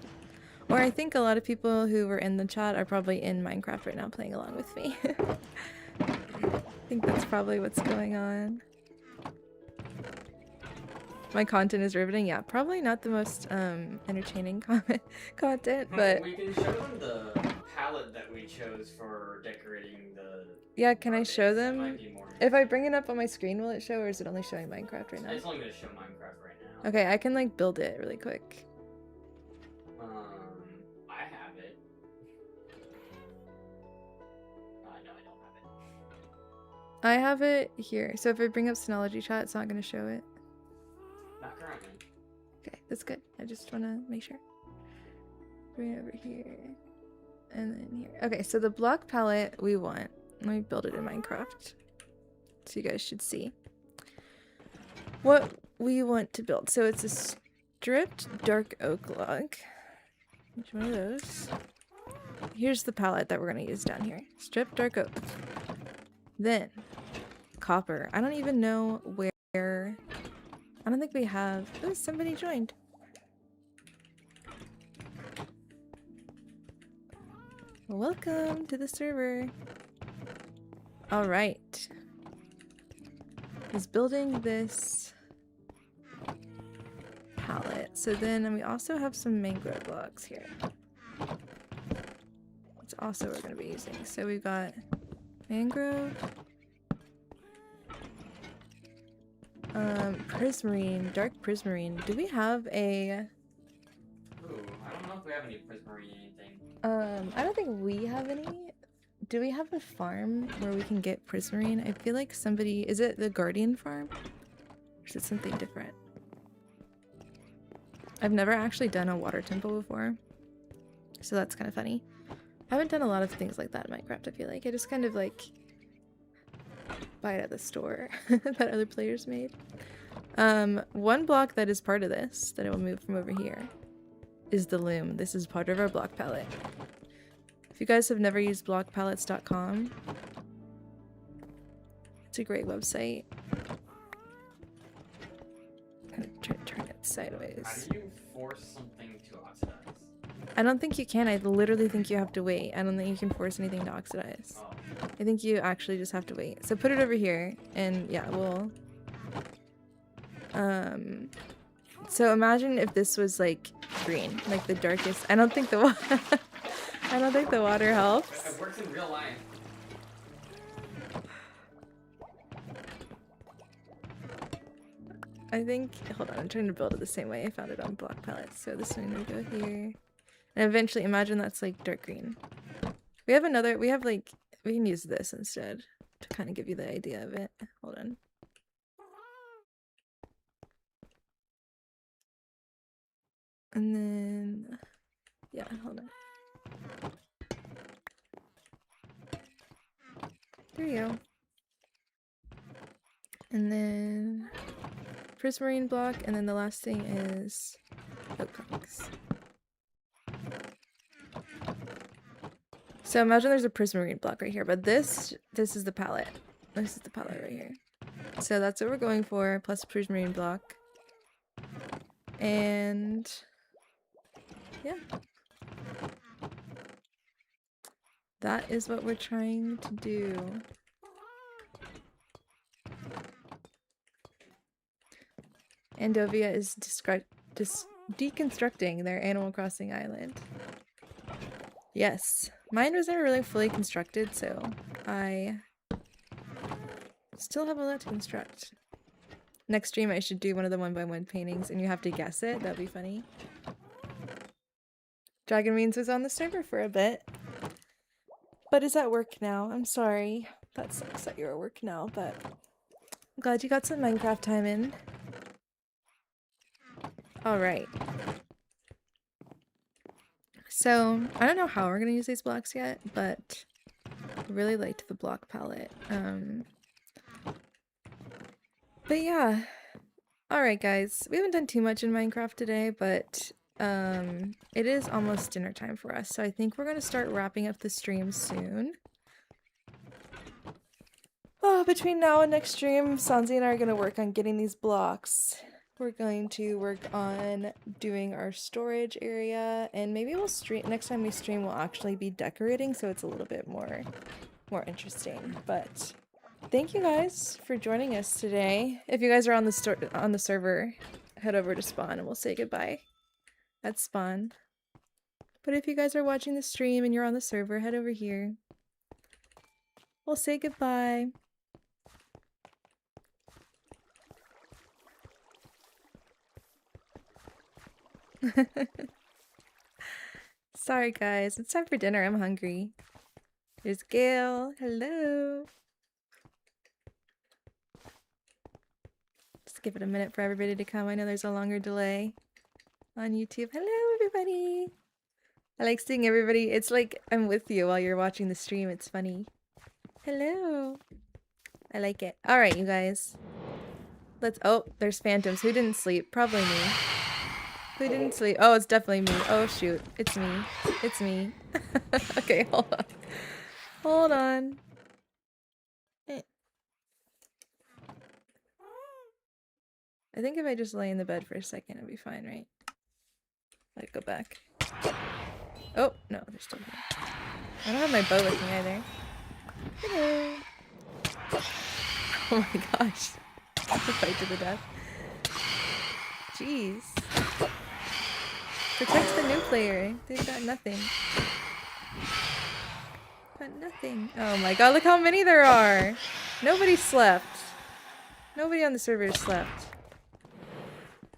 Or I think a lot of people who were in the chat are probably in Minecraft right now playing along with me. I think that's probably what's going on. My content is riveting. Yeah, probably not the most entertaining content, but... We can show them the palette that we chose for decorating the... Yeah, can I base. show That them? might be more If I bring it up on my screen, will it show, or is it only showing Minecraft right now? It's only going to show Minecraft right now. Okay, I can like build it really quick. I have it. No, I don't have it. I have it here. So if I bring up Synology chat, it's not going to show it. Not currently. Okay, that's good. I just want to make sure. Bring it over here. And then here. Okay, so the block palette we want. Let me build it in Minecraft. So you guys should see what we want to build. So it's a stripped dark oak log. Which one of those? Here's the palette that we're going to use down here. Stripped dark oak. Then copper. I don't even know where. I don't think we have. Oh, somebody joined. Welcome to the server. All right. Is building this palette. So then we also have some mangrove blocks here. That's also what we're going to be using. So we've got mangrove, prismarine, dark prismarine. Do we have a? Ooh, I don't know if we have any prismarine anything. I don't think we have any. Do we have a farm where we can get prismarine? I feel like somebody. Is it the Guardian farm? Or is it something different? I've never actually done a water temple before, so that's kind of funny. I haven't done a lot of things like that in Minecraft, I feel like. I just kind of like buy it at the store that other players made. One block that is part of this, that I will move from over here, is the loom. This is part of our block palette. If you guys have never used blockpalettes.com, it's a great website. I'm gonna turn it sideways. How do you force something to oxidize? I don't think you can. I literally think you have to wait. I don't think you can force anything to oxidize. Oh. I think you actually just have to wait. So put it over here, and yeah, we'll... So imagine if this was like green, like the darkest. I don't think the I don't think the water helps. It works in real life. I think, hold on, I'm trying to build it the same way I found it on block palettes. So this one will go here. And eventually, imagine that's like dark green. We have another, we have like, we can use this instead to kind of give you the idea of it. Hold on. And then, yeah, hold on. There you go. And then prismarine block, and then the last thing is oak planks. So imagine there's a prismarine block right here, but this is the palette. This is the palette right here. So that's what we're going for, plus prismarine block. And yeah. That is what we're trying to do. Andovia is deconstructing their Animal Crossing island. Yes, mine was never really fully constructed, so I still have a lot to construct. Next stream I should do one of the 1x1 paintings and you have to guess it. That'd be funny. Dragon Beans was on the server for a bit, but is at work now. I'm sorry. That sucks that you're at work now, but I'm glad you got some Minecraft time in. Alright. So, I don't know how we're gonna use these blocks yet, but I really liked the block palette. But yeah. Alright guys, we haven't done too much in Minecraft today, but it is almost dinner time for us, so I think we're gonna start wrapping up the stream soon. Oh, between now and next stream, Sanzi and I are gonna work on getting these blocks. We're going to work on doing our storage area, and maybe we'll stream next time we stream we'll actually be decorating, so it's a little bit more interesting. But thank you guys for joining us today. If you guys are on the server, head over to spawn and we'll say goodbye at spawn. But if you guys are watching the stream and you're on the server, head over here. We'll say goodbye. Sorry guys, it's time for dinner. I'm hungry. There's Gail. Hello. Just give it a minute for everybody to come. I know there's a longer delay on YouTube. Hello everybody. I like seeing everybody. It's like I'm with you while you're watching the stream. It's funny. Hello. I like it. All right, you guys. Let's. Oh, there's phantoms. Who didn't sleep? Probably me. Who didn't sleep? Oh, it's definitely me. Oh shoot, it's me. It's me. Okay, hold on. Hold on. I think if I just lay in the bed for a second, it'll be fine, right? Let it go back. Oh, no, they're still here. I don't have my bow with me either. Hello. Oh my gosh. The fight to the death. Jeez. Protect the new player. They've got nothing. Got nothing. Oh my god, look how many there are! Nobody slept. Nobody on the server slept.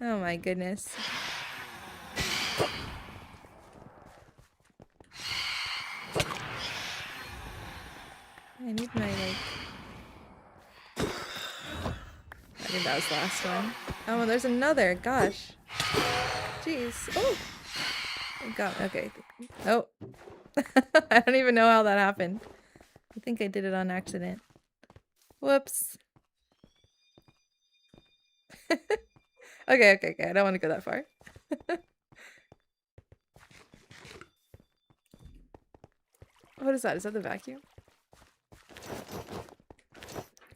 Oh my goodness. I need my, like... I think that was the last one. Oh, there's another. Gosh. Jeez. Oh! Oh god, okay. Oh. I don't even know how that happened. I think I did it on accident. Whoops. Okay. I don't want to go that far. What is that? Is that the vacuum?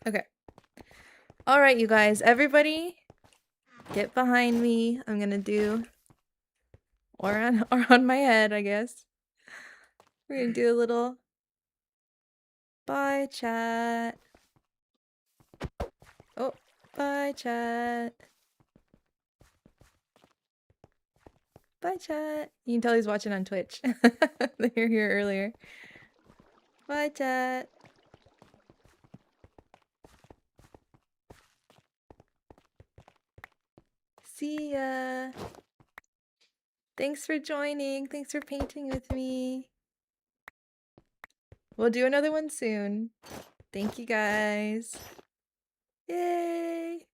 Okay. Alright, you guys. Everybody, get behind me. I'm gonna do... Or on my head, I guess. We're gonna do a little... Bye, chat. Oh, bye, chat. Bye, chat. You can tell he's watching on Twitch. They were here earlier. Bye, chat. See ya. Thanks for joining. Thanks for painting with me. We'll do another one soon. Thank you guys. Yay.